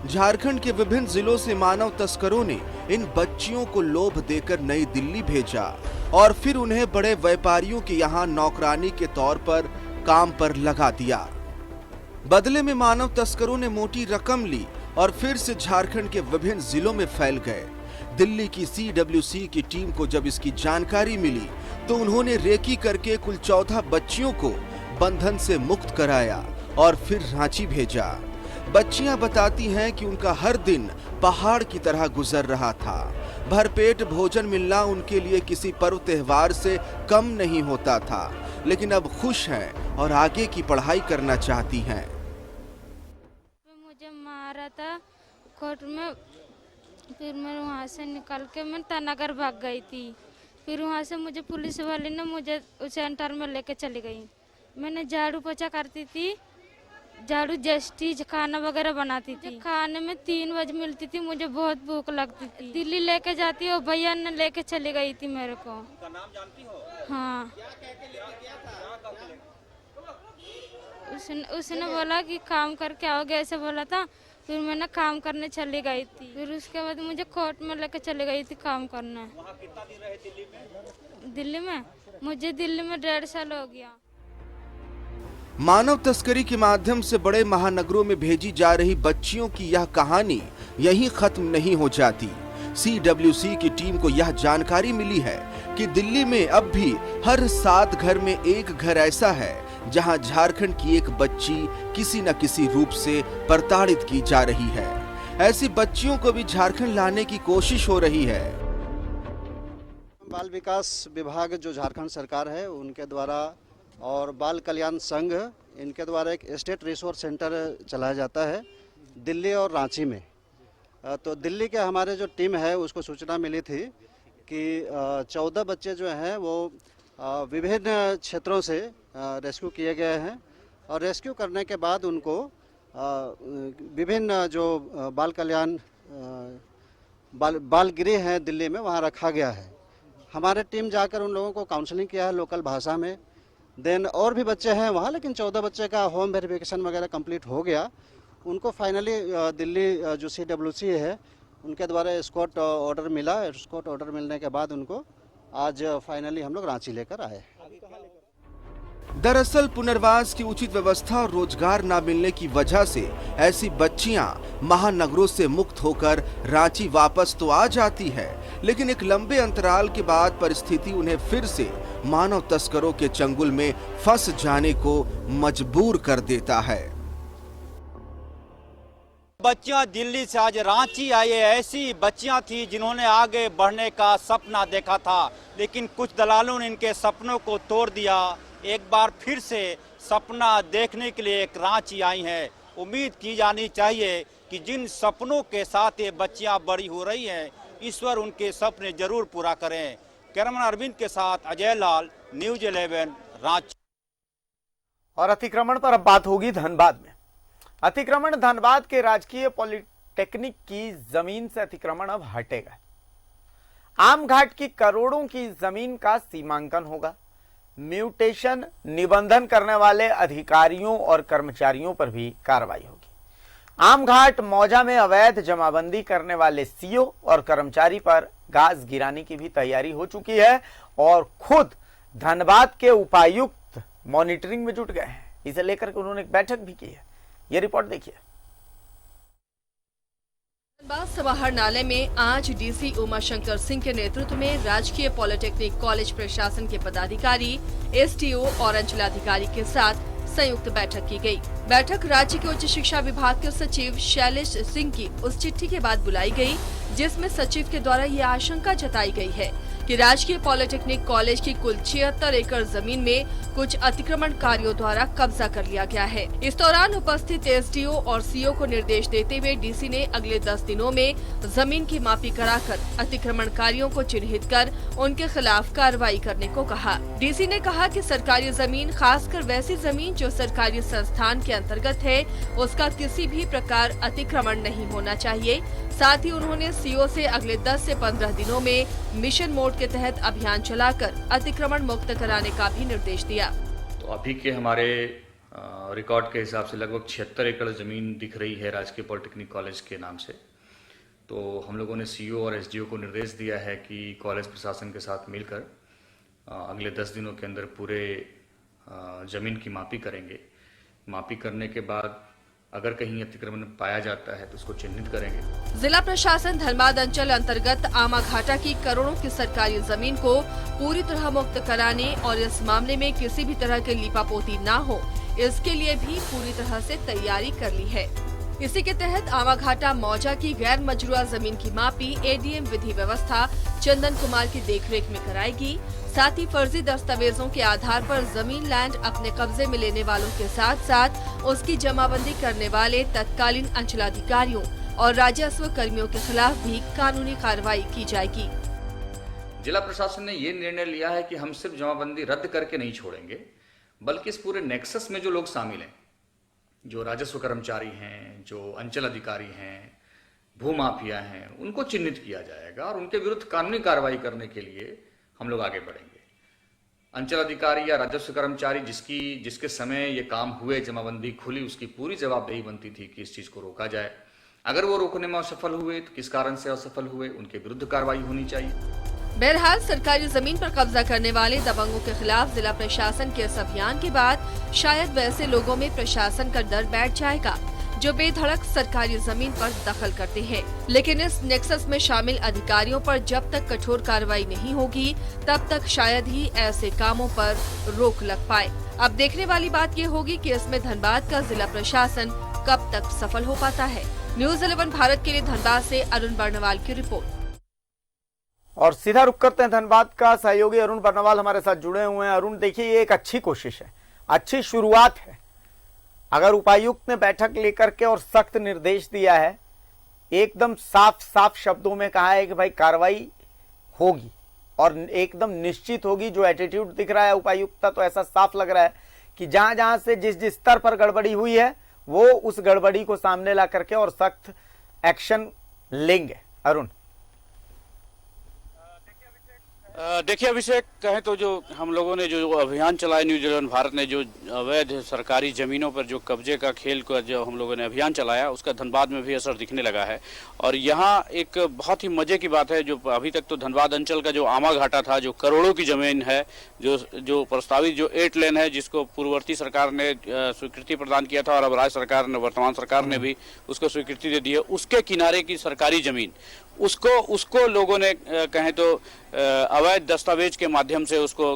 झारखंड के विभिन्न जिलों से मानव तस्करों ने इन बच्चियों को लोभ देकर नई दिल्ली भेजा और फिर उन्हें बड़े व्यापारियों के यहाँ नौकरानी के तौर पर काम पर लगा दिया। बदले में मानव तस्करों ने मोटी रकम ली और फिर से झारखंड के विभिन्न जिलों में फैल गए। दिल्ली की CWC की टीम को जब इसकी जानकारी मिली तो उन्होंने रेकी करके कुल 14 बच्चियों को बंधन से मुक्त कराया और फिर रांची भेजा। बच्चियां बताती हैं कि उनका हर दिन पहाड़ की तरह गुजर रहा था। भरपेट भोजन मिलना उनके लिए किसी पर्व त्योहार से कम नहीं होता था, लेकिन अब खुश हैं और आगे की पढ़ाई करना चाहती हैं। मुझे मारा था कोर्ट में, फिर मैं वहाँ से निकल के मैं तनागर भाग गई थी। फिर वहाँ से मुझे पुलिस वाले ने मुझे सेंटर में लेके चली गई। मैंने झाड़ू पोछा करती थी, झाड़ू जस्टिस खाना वगैरह बनाती थी। खाने में 3 बजे मिलती थी, मुझे बहुत भूख लगती थी। दिल्ली लेके जाती हो, भैया ने लेके चली गई थी मेरे को। उसका नाम जानती हो? हाँ, उसने बोला कि काम करके आओगे, ऐसे बोला था। फिर मैंने काम करने चली गई थी। फिर उसके बाद मुझे कोर्ट में लेके चली गई थी काम करने। वहाँ कितना दिन रहे दिल्ली में? दिल्ली में मुझे दिल्ली में 1.5 साल हो गया। मानव तस्करी के माध्यम से बड़े महानगरों में भेजी जा रही बच्चियों की यह कहानी यहीं खत्म नहीं हो जाती। CWC की टीम को यह जानकारी मिली है कि दिल्ली में अब भी हर 7 घर में एक घर ऐसा है जहां झारखंड की एक बच्ची किसी न किसी रूप से प्रताड़ित की जा रही है। ऐसी बच्चियों को भी झारखंड लाने की कोशिश हो रही है। बाल विकास विभाग जो झारखंड सरकार है उनके द्वारा और बाल कल्याण संघ इनके द्वारा एक स्टेट रिसोर्स सेंटर चलाया जाता है दिल्ली और रांची में। तो दिल्ली के हमारे जो टीम है उसको सूचना मिली थी कि 14 बच्चे जो हैं वो विभिन्न क्षेत्रों से रेस्क्यू किए गए हैं और रेस्क्यू करने के बाद उनको विभिन्न जो बाल कल्याण बाल गृह हैं दिल्ली में वहाँ रखा गया है। हमारे टीम जाकर उन लोगों को काउंसलिंग किया है लोकल भाषा में। देन और भी बच्चे हैं वहाँ, लेकिन 14 बच्चे का होम वेरिफिकेशन वगैरह कंप्लीट हो गया। उनको फाइनली दिल्ली जो CWC है उनके द्वारा एस्कॉर्ट ऑर्डर मिला। एस्कॉर्ट ऑर्डर मिलने के बाद उनको आज फाइनली हम लोग रांची लेकर आए। दरअसल पुनर्वास की उचित व्यवस्था और रोजगार न मिलने की वजह से ऐसी बच्चियां महानगरों से मुक्त होकर रांची वापस तो आ जाती है, लेकिन एक लंबे अंतराल के बाद परिस्थिति उन्हें फिर से मानव तस्करों के चंगुल में फंस जाने को मजबूर कर देता है। बच्चियां दिल्ली से आज रांची आई, ऐसी बच्चियां थी जिन्होंने आगे बढ़ने का सपना देखा था, लेकिन कुछ दलालों ने इनके सपनों को तोड़ दिया। एक बार फिर से सपना देखने के लिए एक रांची आई हैं। उम्मीद की जानी चाहिए कि जिन सपनों के साथ ये बच्चियां बड़ी हो रही हैं, ईश्वर उनके सपने जरूर पूरा करें। कैमरामैन अरविंद के साथ अजय लाल, न्यूज 11 रांची। और अतिक्रमण पर अब बात होगी धनबाद में। अतिक्रमण धनबाद के राजकीय पॉलिटेक्निक की जमीन से अतिक्रमण अब हटेगा। आम घाट की करोड़ों की जमीन का सीमांकन होगा। म्यूटेशन निबंधन करने वाले अधिकारियों और कर्मचारियों पर भी कार्रवाई होगी। आम घाट मौजा में अवैध जमाबंदी करने वाले सीओ और कर्मचारी पर गाज गिराने की भी तैयारी हो चुकी है और खुद धनबाद के उपायुक्त मॉनिटरिंग में जुट गए हैं। इसे लेकर के उन्होंने एक बैठक भी की है। ये रिपोर्ट देखिए। धनबाद समाहरणालय में आज डीसी उमाशंकर सिंह के नेतृत्व में राजकीय पॉलिटेक्निक कॉलेज प्रशासन के पदाधिकारी, एसटीओ और अंचलाधिकारी के साथ संयुक्त बैठक की गई। बैठक राज्य के उच्च शिक्षा विभाग के सचिव शैलेश सिंह की उस चिट्ठी के बाद बुलाई गई, जिसमें सचिव के द्वारा ये आशंका जताई गई है कि कि राजकीय पॉलिटेक्निक कॉलेज की कुल 76 एकड़ जमीन में कुछ अतिक्रमणकारियों द्वारा कब्जा कर लिया गया है। इस दौरान उपस्थित एसडीओ और सीओ को निर्देश देते हुए डीसी ने अगले 10 दिनों में जमीन की मापी कराकर अतिक्रमणकारियों को चिन्हित कर उनके खिलाफ कार्रवाई करने को कहा। डीसी ने कहा कि सरकारी जमीन, खासकर वैसी जमीन जो सरकारी संस्थान के अंतर्गत है, उसका किसी भी प्रकार अतिक्रमण नहीं होना चाहिए। साथ ही उन्होंने सीओ से अगले 10 से 15 दिनों में मिशन मोड के तहत अभियान चलाकर अतिक्रमण मुक्त कराने का भी निर्देश दिया। तो अभी के हमारे रिकॉर्ड के हिसाब से लगभग 76 एकड़ ज़मीन दिख रही है राजकीय पॉलिटेक्निक कॉलेज के नाम से। तो हम लोगों ने सीओ और एसडीओ को निर्देश दिया है कि कॉलेज प्रशासन के साथ मिलकर अगले 10 दिनों के अंदर पूरे ज़मीन की मापी करेंगे। मापी करने के बाद अगर कहीं अतिक्रमण पाया जाता है तो उसको चिन्हित करेंगे। जिला प्रशासन धनबाद अंचल अंतर्गत आमाघाटा की करोड़ों की सरकारी जमीन को पूरी तरह मुक्त कराने और इस मामले में किसी भी तरह की लीपापोती न हो, इसके लिए भी पूरी तरह से तैयारी कर ली है। इसी के तहत आमाघाटा मौजा की गैर मजरूआ जमीन की मापी एडीएम विधि व्यवस्था चंदन कुमार की देखरेख में कराएगी। साथ ही फर्जी दस्तावेजों के आधार पर जमीन लैंड अपने कब्जे में लेने वालों के साथ साथ उसकी जमाबंदी करने वाले तत्कालीन अंचलाधिकारियों और राजस्व कर्मियों के खिलाफ भी कानूनी कार्रवाई की जाएगी। जिला प्रशासन ने ये निर्णय लिया है कि हम सिर्फ जमाबंदी रद्द करके नहीं छोड़ेंगे, बल्कि इस पूरे नेक्सस में जो लोग शामिल हैं, जो राजस्व कर्मचारी हैं, जो अंचल अधिकारी हैं, भूमाफिया हैं, उनको चिन्हित किया जाएगा और उनके विरुद्ध कानूनी कार्रवाई करने के लिए हम लोग आगे बढ़ेंगे। अंचल अधिकारी या राजस्व कर्मचारी जिसके समय ये काम हुए, जमाबंदी खुली, उसकी पूरी जवाबदेही बनती थी कि इस चीज को रोका जाए। अगर वो रोकने में असफल हुए तो किस कारण से असफल हुए, उनके विरुद्ध कार्रवाई होनी चाहिए। बहरहाल सरकारी जमीन पर कब्जा करने वाले दबंगों के खिलाफ जिला प्रशासन के इस अभियान के बाद शायद वैसे लोगों में प्रशासन का डर बैठ जाएगा जो बेधड़क सरकारी जमीन पर दखल करते हैं। लेकिन इस नेक्सस में शामिल अधिकारियों पर जब तक कठोर कार्रवाई नहीं होगी, तब तक शायद ही ऐसे कामों पर रोक लग पाए। अब देखने वाली बात ये होगी कि इसमें धनबाद का जिला प्रशासन कब तक सफल हो पाता है। न्यूज़ 11 भारत के लिए धनबाद से अरुण बर्नवाल की रिपोर्ट। और सीधा रुख करते हैं धनबाद का। सहयोगी अरुण बर्नवाल हमारे साथ जुड़े हुए हैं। अरुण, देखिए, ये एक अच्छी कोशिश है, अच्छी शुरुआत है। अगर उपायुक्त ने बैठक लेकर के और सख्त निर्देश दिया है, एकदम साफ शब्दों में कहा है कि भाई कार्रवाई होगी और एकदम निश्चित होगी, जो एटीट्यूड दिख रहा है उपायुक्त का, तो ऐसा साफ लग रहा है कि जहां जहां से जिस स्तर पर गड़बड़ी हुई है वो उस गड़बड़ी को सामने ला करके और सख्त एक्शन लेंगे। अरुण, देखिए अभिषेक, कहें तो जो हम लोगों ने जो अभियान चलाया, न्यूज़ 11 भारत ने जो अवैध सरकारी ज़मीनों पर जो कब्जे का खेल का जो हम लोगों ने अभियान चलाया, उसका धनबाद में भी असर दिखने लगा है। और यहाँ एक बहुत ही मज़े की बात है, जो अभी तक तो धनबाद अंचल का जो आमाघाटा था, जो करोड़ों की ज़मीन है, जो प्रस्तावित जो 8 लेन है, जिसको पूर्ववर्ती सरकार ने स्वीकृति प्रदान किया था और अब राज्य सरकार ने, वर्तमान सरकार ने भी उसको स्वीकृति दे दी है, उसके किनारे की सरकारी ज़मीन उसको लोगों ने कहें तो अवैध दस्तावेज के माध्यम से उसको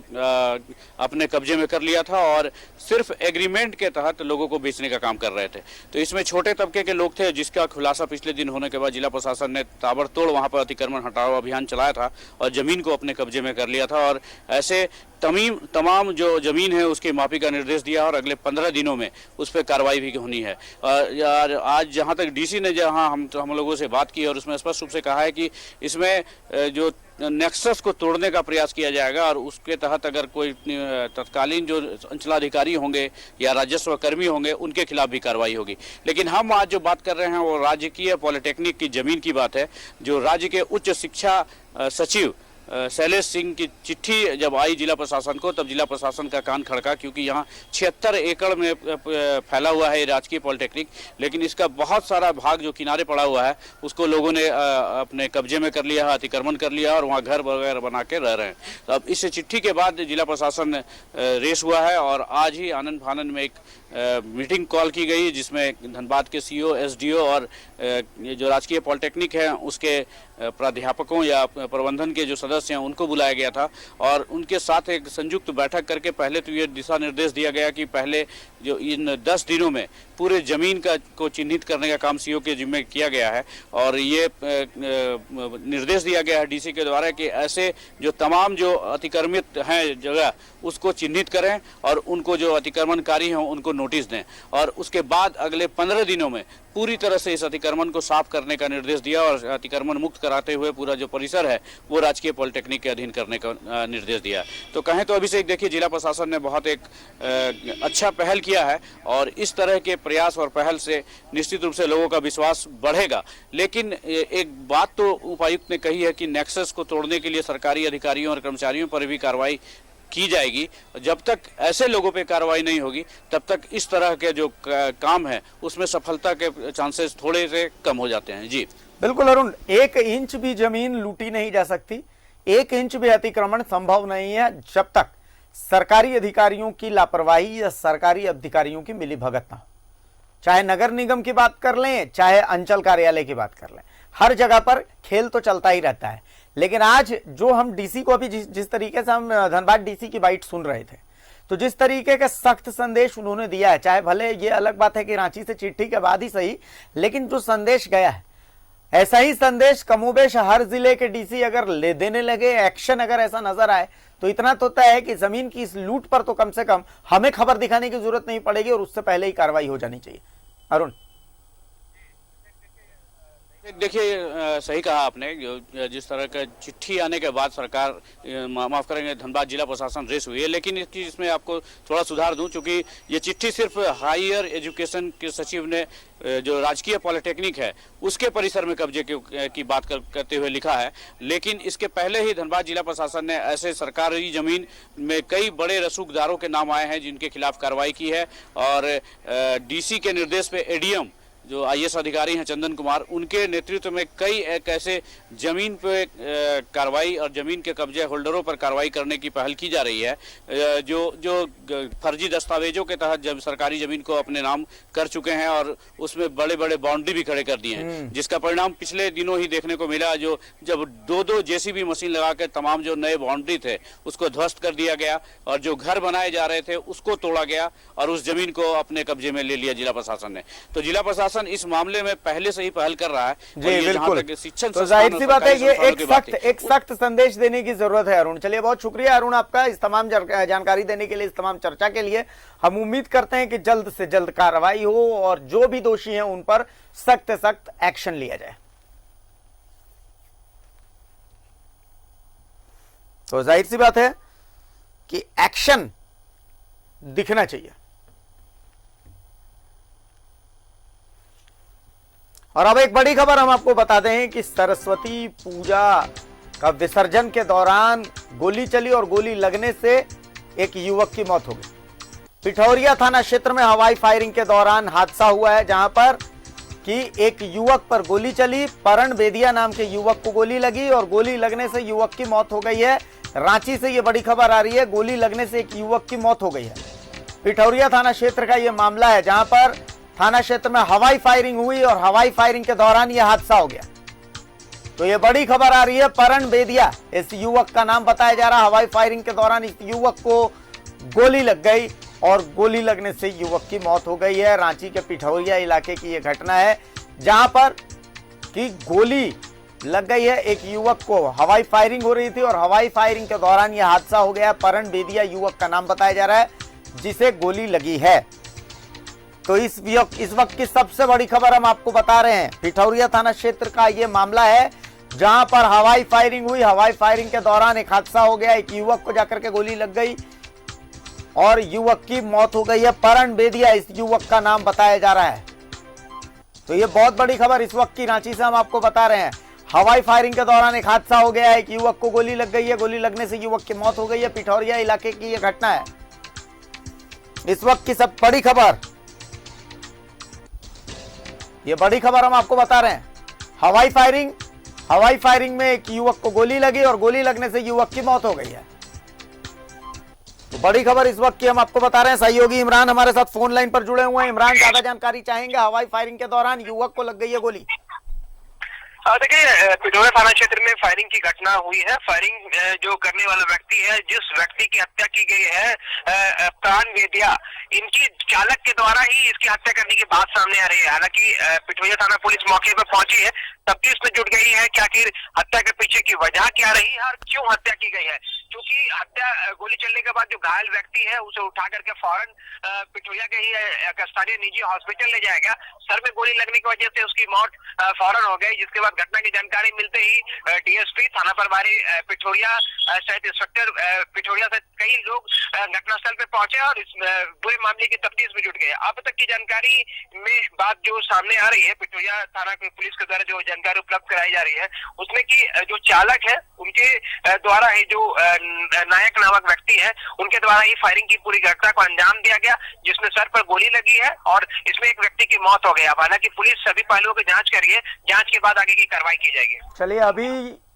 अपने कब्जे में कर लिया था और सिर्फ एग्रीमेंट के तहत लोगों को बेचने का काम कर रहे थे। तो इसमें छोटे तबके के लोग थे, जिसका खुलासा पिछले दिन होने के बाद जिला प्रशासन ने ताबड़तोड़ वहां पर अतिक्रमण हटाओ अभियान चलाया था और जमीन को अपने कब्जे में कर लिया था और ऐसे तमाम जो जमीन है उसकी मापी का निर्देश दिया और अगले 15 दिनों में उस पर कार्रवाई भी होनी है। और आज जहां तक डीसी ने जहां हम लोगों से बात की और उसमें स्पष्ट रूप से कहा है कि इसमें जो नेक्सस को तोड़ने का प्रयास किया जाएगा और उसके तहत अगर कोई तत्कालीन जो अंचलाधिकारी होंगे या राजस्व कर्मी होंगे उनके खिलाफ भी कार्रवाई होगी। लेकिन हम आज जो बात कर रहे हैं वो राजकीय पॉलिटेक्निक की जमीन की बात है, जो राज्य के उच्च शिक्षा सचिव शैलेश सिंह की चिट्ठी जब आई जिला प्रशासन को, तब जिला प्रशासन का कान खड़का, क्योंकि यहाँ 76 एकड़ में फैला हुआ है राजकीय पॉलिटेक्निक, लेकिन इसका बहुत सारा भाग जो किनारे पड़ा हुआ है उसको लोगों ने अपने कब्जे में कर लिया है, अतिक्रमण कर लिया और वहाँ घर वगैरह बना के रह रहे हैं। तो अब इस चिट्ठी के बाद जिला प्रशासन रेस हुआ है और आज ही आनन फानन में एक मीटिंग कॉल की गई जिसमें धनबाद के सीईओ, एसडीओ और ये जो राजकीय पॉलिटेक्निक है उसके प्राध्यापकों या प्रबंधन के जो सदस्य हैं उनको बुलाया गया था और उनके साथ एक संयुक्त बैठक करके पहले तो ये दिशा निर्देश दिया गया कि पहले जो इन 10 दिनों में पूरे जमीन को चिन्हित करने का काम सीईओ के जिम्मे किया गया है और ये निर्देश दिया गया है डीसी के द्वारा कि ऐसे जो तमाम जो अतिक्रमित हैं जगह उसको चिन्हित करें और उनको जो अतिक्रमणकारी हैं उनको नोटिस दें और उसके बाद अगले 15 दिनों में पूरी तरह से इस अतिक्रमण को साफ करने का निर्देश दिया और अतिक्रमण मुक्त कराते हुए पूरा जो परिसर है वो राजकीय पॉलिटेक्निक के अधीन करने का निर्देश दिया। तो कहें तो अभिषेक देखिए जिला प्रशासन ने बहुत एक अच्छा पहल किया है और इस तरह के प्रयास और पहल से निश्चित रूप से लोगों का विश्वास बढ़ेगा। लेकिन एक बात तो उपायुक्त ने कही है कि नेक्सस को तोड़ने के लिए सरकारी अधिकारियों और कर्मचारियों पर भी कार्रवाई की जाएगी। जब तक ऐसे लोगों पे कार्रवाई नहीं होगी तब तक इस तरह के जो काम है उसमें सफलता के चांसेस थोड़े से कम हो जाते हैं। जी बिल्कुल अरुण, 1 इंच भी जमीन लूटी नहीं जा सकती, 1 इंच भी अतिक्रमण संभव नहीं है जब तक सरकारी अधिकारियों की लापरवाही या सरकारी अधिकारियों की मिलीभगत ना हो। चाहे नगर निगम की बात कर लें, चाहे अंचल कार्यालय की बात कर लें, हर जगह पर खेल तो चलता ही रहता है। लेकिन आज जो हम डीसी को अभी जिस तरीके से हम धनबाद डीसी की बाइट सुन रहे थे, तो जिस तरीके का सख्त संदेश उन्होंने दिया है, चाहे भले ये अलग बात है कि रांची से चिट्ठी के बाद ही सही, लेकिन जो संदेश गया है ऐसा ही संदेश कमोबेश हर जिले के डीसी अगर ले देने लगे, एक्शन अगर ऐसा नजर आए तो इतना तो तय है कि जमीन की इस लूट पर तो कम से कम हमें खबर दिखाने की जरूरत नहीं पड़ेगी और उससे पहले ही कार्रवाई हो जानी चाहिए। अरुण देखिए सही कहा आपने, जिस तरह का चिट्ठी आने के बाद सरकार माफ करेंगे धनबाद जिला प्रशासन रेस हुई है, लेकिन इसमें आपको थोड़ा सुधार दूं चूंकि ये चिट्ठी सिर्फ हायर एजुकेशन के सचिव ने जो राजकीय पॉलिटेक्निक है उसके परिसर में कब्जे की बात करते हुए लिखा है, लेकिन इसके पहले ही धनबाद जिला प्रशासन ने ऐसे सरकारी जमीन में कई बड़े रसूखदारों के नाम आए हैं जिनके खिलाफ कार्रवाई की है और डीसी के निर्देश पे एडीएम जो आईएएस अधिकारी हैं चंदन कुमार, उनके नेतृत्व में कई एक ऐसे जमीन पे कार्रवाई और जमीन के कब्जे होल्डरों पर कार्रवाई करने की पहल की जा रही है जो फर्जी दस्तावेजों के तहत जब सरकारी जमीन को अपने नाम कर चुके हैं और उसमें बड़े बड़े बाउंड्री भी खड़े कर दिए हैं, जिसका परिणाम पिछले दिनों ही देखने को मिला। जो जब 2-2 जेसीबी मशीन लगा के तमाम जो नए बाउंड्री थे उसको ध्वस्त कर दिया गया और जो घर बनाए जा रहे थे उसको तोड़ा गया और उस जमीन को अपने कब्जे में ले लिया जिला प्रशासन ने। तो जिला प्रशासन इस मामले में पहले से ही पहल कर रहा है। जी बिल्कुल, तो जाहिर सी बात है ये एक सख्त संदेश देने की जरूरत है। अरुण, चलिए बहुत शुक्रिया अरुण आपका इस तमाम जानकारी देने के लिए, इस तमाम चर्चा के लिए। हम उम्मीद करते हैं कि जल्द से जल्द कार्रवाई हो और जो भी दोषी हैं उन पर सख्त सख्त एक्शन लिया जाए। तो जाहिर सी बात है कि एक्शन दिखना चाहिए। और अब एक बड़ी खबर हम आपको बता दें कि सरस्वती पूजा का विसर्जन के दौरान गोली चली और गोली लगने से एक युवक की मौत हो गई। पिठौरिया थाना क्षेत्र में हवाई फायरिंग के दौरान हादसा हुआ है, जहां पर कि एक युवक पर गोली चली। परण बेदिया नाम के युवक को गोली लगी और गोली लगने से युवक की मौत हो गई है। रांची से यह बड़ी खबर आ रही है, गोली लगने से एक युवक की मौत हो गई है। पिठौरिया थाना क्षेत्र का यह मामला है, जहां पर थाना क्षेत्र में हवाई फायरिंग हुई और हवाई फायरिंग के दौरान यह हादसा हो गया। तो यह बड़ी खबर आ रही है, परण बेदिया इस युवक का नाम बताया जा रहा है। हवाई फायरिंग के दौरान इस युवक को गोली लग गई और गोली लगने से युवक की मौत हो गई है। रांची के पिठौरिया इलाके की यह घटना है, जहां पर कि गोली लग गई है एक युवक को। हवाई फायरिंग हो रही थी और हवाई फायरिंग के दौरान यह हादसा हो गया। परण बेदिया युवक का नाम बताया जा रहा है जिसे गोली लगी है। तो इस वक्त की सबसे बड़ी खबर हम आपको बता रहे हैं, पिठौरिया थाना क्षेत्र का यह मामला है, जहां पर हवाई फायरिंग हुई। हवाई फायरिंग के दौरान एक हादसा हो गया, एक युवक को जाकर के गोली लग गई और युवक की मौत हो गई है। परण बेदिया इस युवक का नाम बताया जा रहा है। तो यह बहुत बड़ी खबर इस वक्त की रांची से हम आपको बता रहे हैं। हवाई फायरिंग के दौरान एक हादसा हो गया है, एक युवक को गोली लग गई है, गोली लगने से युवक की मौत हो गई है। पिठौरिया इलाके की यह घटना है, इस वक्त की सब बड़ी खबर। ये बड़ी खबर हम आपको बता रहे हैं। हवाई फायरिंग में एक युवक को गोली लगी और गोली लगने से युवक की मौत हो गई है। तो बड़ी खबर इस वक्त की हम आपको बता रहे हैं। सहयोगी इमरान हमारे साथ फोन लाइन पर जुड़े हुए हैं। इमरान, ज्यादा जानकारी चाहेंगे? हवाई फायरिंग के दौरान युवक को लग गई है गोली। देखिए, पिठोरा थाना क्षेत्र में फायरिंग की घटना हुई है। फायरिंग जो करने वाला व्यक्ति है, जिस व्यक्ति की हत्या की गई है प्राण वेदिया, इनकी चालक के द्वारा ही इसकी हत्या करने की बात सामने आ रही है। हालांकि पिठोरा थाना पुलिस मौके पर पहुंची है, तब भी इसमें जुट गई है कि आखिर हत्या के पीछे की वजह क्या रही है और क्यों हत्या की गई है। क्योंकि हत्या गोली चलने के बाद जो घायल व्यक्ति है उसे उठा करके फौरन पिठोरिया के ही स्थानीय निजी हॉस्पिटल ले जाया गया। सर में गोली लगने की वजह से उसकी मौत फौरन हो गई, जिसके बाद घटना की जानकारी मिलते ही डीएसपी थाना प्रभारी पिठोरिया सहित इंस्पेक्टर पिठोरिया सहित कई लोग घटनास्थल पे पहुंचे और इस पूरे मामले की तफ्तीश में जुट गए। अब तक की जानकारी में बात जो सामने आ रही है, पिठोरिया थाना की पुलिस के द्वारा जो जानकारी उपलब्ध कराई जा रही है उसमें कि जो चालक है उनके द्वारा ही जो नायक नामक व्यक्ति है उनके द्वारा ही फायरिंग की पूरी घटना को अंजाम दिया गया, जिसमें सर पर गोली लगी है और इसमें एक व्यक्ति की मौत हो गई। हालांकि पुलिस सभी पहलुओं की जांच कर रही है, जांच के बाद आगे की कार्रवाई की जाएगी। चलिए, अभी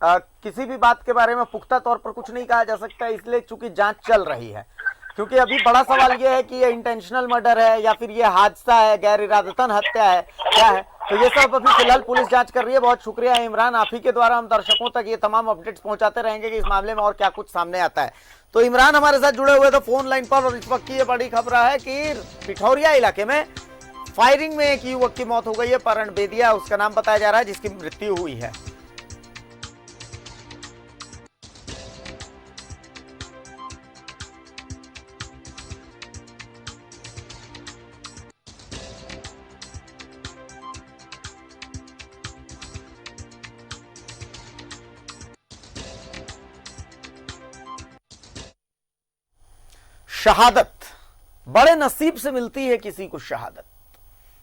किसी भी बात के बारे में पुख्ता तौर पर कुछ नहीं कहा जा सकता, इसलिए चूंकि जांच चल रही है। क्योंकि अभी बड़ा सवाल यह है कि ये इंटेंशनल मर्डर है या फिर ये हादसा है, गैर इरादतन हत्या है, क्या है। तो ये सब अभी फिलहाल पुलिस जांच कर रही है। बहुत शुक्रिया इमरान, आप ही के द्वारा हम दर्शकों तक ये तमाम अपडेट्स पहुंचाते रहेंगे कि इस मामले में और क्या कुछ सामने आता है। तो इमरान हमारे साथ जुड़े हुए थे फोन लाइन पर, और इस वक्त की ये बड़ी खबर है कि पिठौरिया इलाके में फायरिंग में एक युवक की मौत हो गई है। परण बेदिया उसका नाम बताया जा रहा है, जिसकी मृत्यु हुई है। शहादत बड़े नसीब से मिलती है किसी को शहादत,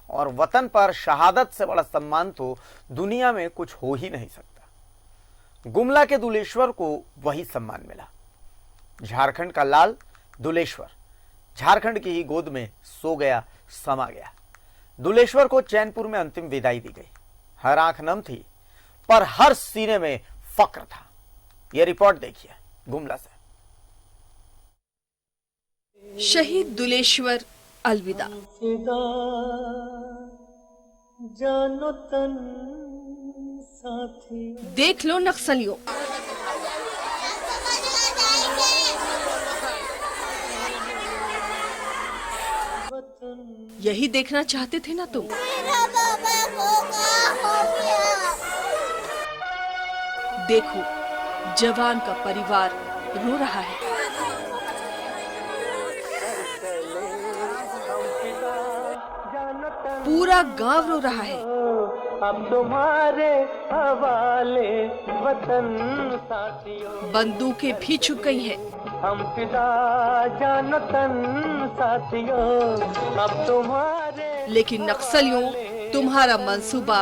और वतन पर शहादत से बड़ा सम्मान तो दुनिया में कुछ हो ही नहीं सकता। गुमला के दुलेश्वर को वही सम्मान मिला। झारखंड का लाल दुलेश्वर झारखंड की ही गोद में सो गया, समा गया। दुलेश्वर को चैनपुर में अंतिम विदाई दी गई। हर आंख नम थी, पर हर सीने में फक्र था। यह रिपोर्ट देखिए गुमला से। शहीद दुलेश्वर अलविदा। देख लो नक्सलियों, यही देखना चाहते थे ना तुम? देखो, जवान का परिवार रो रहा है। पूरा गांव रो रहा है। अब तुम्हारे हवाले वतन साथियों। बंदूकें भी छुप गई हैं। हम फिदा जानो तन साथियों, अब तुम्हारे। लेकिन नक्सलियों, तुम्हारा मंसूबा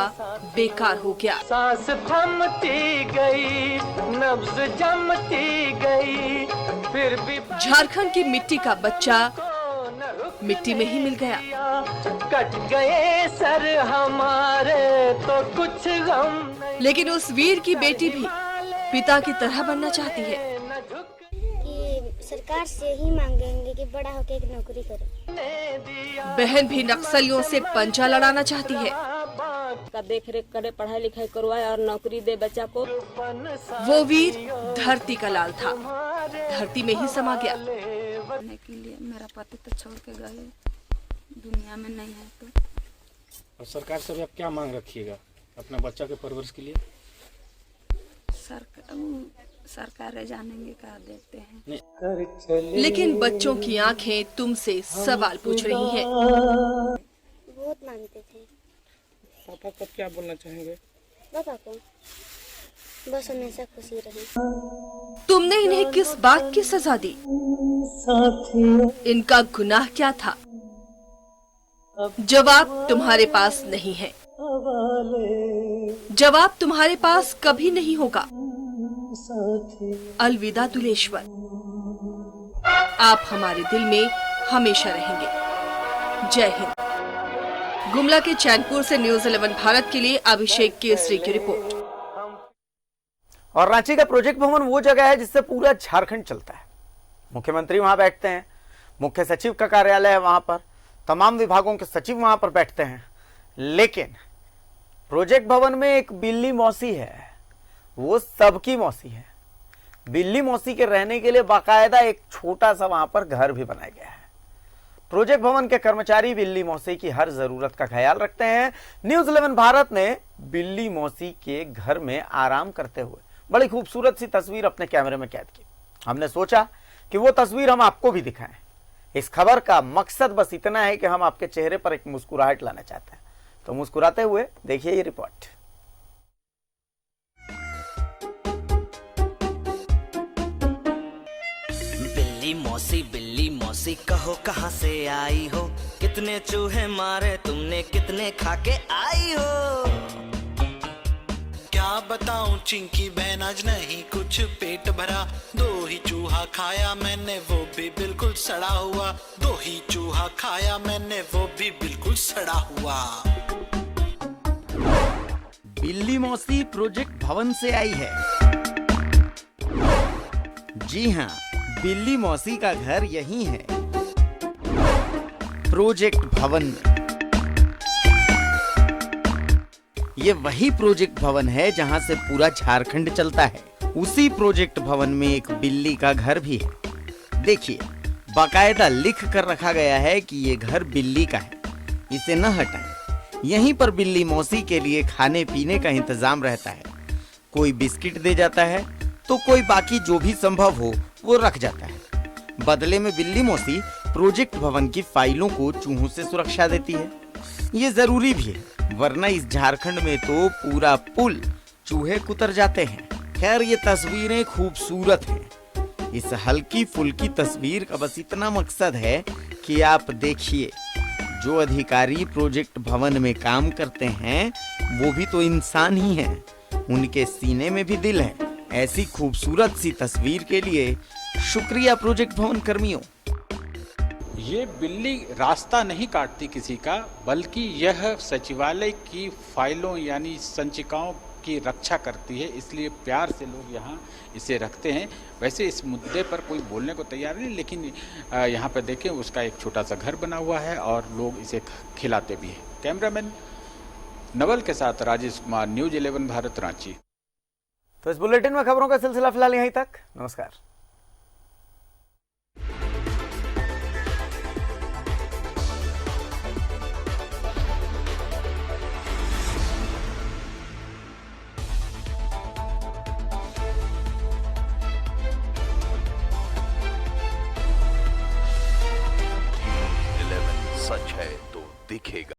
बेकार हो गया। सांस थमती गई, नब्ज जमती गई, फिर भी झारखंड की मिट्टी का बच्चा मिट्टी में ही मिल गया। कट गए सर हमारे तो कुछ गम। लेकिन उस वीर की बेटी भी पिता की तरह बनना चाहती है। कि सरकार से ही मांगेंगे कि बड़ा होकर एक नौकरी करे। बहन भी नक्सलियों से पंजा लड़ाना चाहती है। का देख रेख करे, पढ़ाई लिखाई करवाए और नौकरी दे बच्चा को। वो वीर धरती का लाल था, धरती में ही समा गया। के लिए मेरा पति तो छोड़ के गए, दुनिया में नहीं है। तो और सरकार से भी आप क्या मांग रखिएगा अपना बच्चा के परवरिश के लिए? सरकार जानेंगे, क्या देते हैं। लेकिन बच्चों की आंखें तुमसे सवाल पूछ रही हैं। बहुत मांगते थे। पापा को क्या बोलना चाहेंगे? पापा को बस हमेशा खुशी रहे। तुमने इन्हें किस बात की सजा दी? इनका गुनाह क्या था? जवाब तुम्हारे पास नहीं है। जवाब तुम्हारे पास कभी नहीं होगा। अलविदा दुलेश्वर, आप हमारे दिल में हमेशा रहेंगे। जय हिंद। गुमला के चैनपुर से न्यूज़ 11 भारत के लिए अभिषेक केसरी की रिपोर्ट। और रांची का प्रोजेक्ट भवन वो जगह है जिससे पूरा झारखंड चलता है। मुख्यमंत्री वहां बैठते हैं, मुख्य सचिव का कार्यालय है वहां पर, तमाम विभागों के सचिव वहां पर बैठते हैं। लेकिन प्रोजेक्ट भवन में एक बिल्ली मौसी है, वो सबकी मौसी है। बिल्ली मौसी के रहने के लिए बाकायदा एक छोटा सा वहां पर घर भी बनाया गया है। प्रोजेक्ट भवन के कर्मचारी बिल्ली मौसी की हर जरूरत का ख्याल रखते हैं। न्यूज़ 11 भारत ने बिल्ली मौसी के घर में आराम करते हुए बड़ी खूबसूरत सी तस्वीर अपने कैमरे में कैद की। हमने सोचा कि वो तस्वीर हम आपको भी दिखाएं। इस खबर का मकसद बस इतना है कि हम आपके चेहरे पर एक मुस्कुराहट लाना चाहते हैं। तो मुस्कुराते हुए देखिए ये रिपोर्ट। बिल्ली मौसी कहो कहाँ से आई हो, कितने चूहे मारे तुमने, कितने खाके आई हो। क्या बताऊं चिंकी बहन, आज नहीं कुछ पेट भरा, 2 ही चूहा खाया मैंने वो भी बिल्कुल सड़ा हुआ, 2 ही चूहा खाया मैंने वो भी बिल्कुल सड़ा हुआ। बिल्ली मौसी प्रोजेक्ट भवन से आई है। जी हाँ, बिल्ली मौसी का घर यही है, प्रोजेक्ट भवन में। ये वही प्रोजेक्ट भवन है जहां से पूरा झारखंड चलता है। उसी प्रोजेक्ट भवन में एक बिल्ली का घर भी है। देखिए, बाकायदा लिख कर रखा गया है कि ये घर बिल्ली का है, इसे न हटाएं। यहीं पर बिल्ली मौसी के लिए खाने पीने का इंतजाम रहता है। कोई बिस्किट दे जाता है तो कोई बाकी जो भी संभव हो वो रख जाता है। बदले में बिल्ली मौसी प्रोजेक्ट भवन की फाइलों को चूहों से सुरक्षा देती है। ये जरूरी भी है, वरना इस झारखंड में तो पूरा पुल चूहे कुतर जाते हैं। खैर, ये तस्वीरें खूबसूरत हैं। इस हल्की फुल्की तस्वीर का बस इतना मकसद है कि आप देखिए, जो अधिकारी प्रोजेक्ट भवन में काम करते हैं वो भी तो इंसान ही हैं। उनके सीने में भी दिल है। ऐसी खूबसूरत सी तस्वीर के लिए शुक्रिया प्रोजेक्ट भवन कर्मियों। ये बिल्ली रास्ता नहीं काटती किसी का, बल्कि यह सचिवालय की फाइलों यानी संचिकाओं की रक्षा करती है, इसलिए प्यार से लोग यहाँ इसे रखते हैं। वैसे इस मुद्दे पर कोई बोलने को तैयार नहीं, लेकिन यहाँ पर देखें उसका एक छोटा सा घर बना हुआ है और लोग इसे खिलाते भी हैं। कैमरामैन नवल के साथ राजेश कुमार, न्यूज़ 11 भारत, रांची। तो इस बुलेटिन में खबरों का सिलसिला फिलहाल यहीं तक। नमस्कार। सच है तो दिखेगा।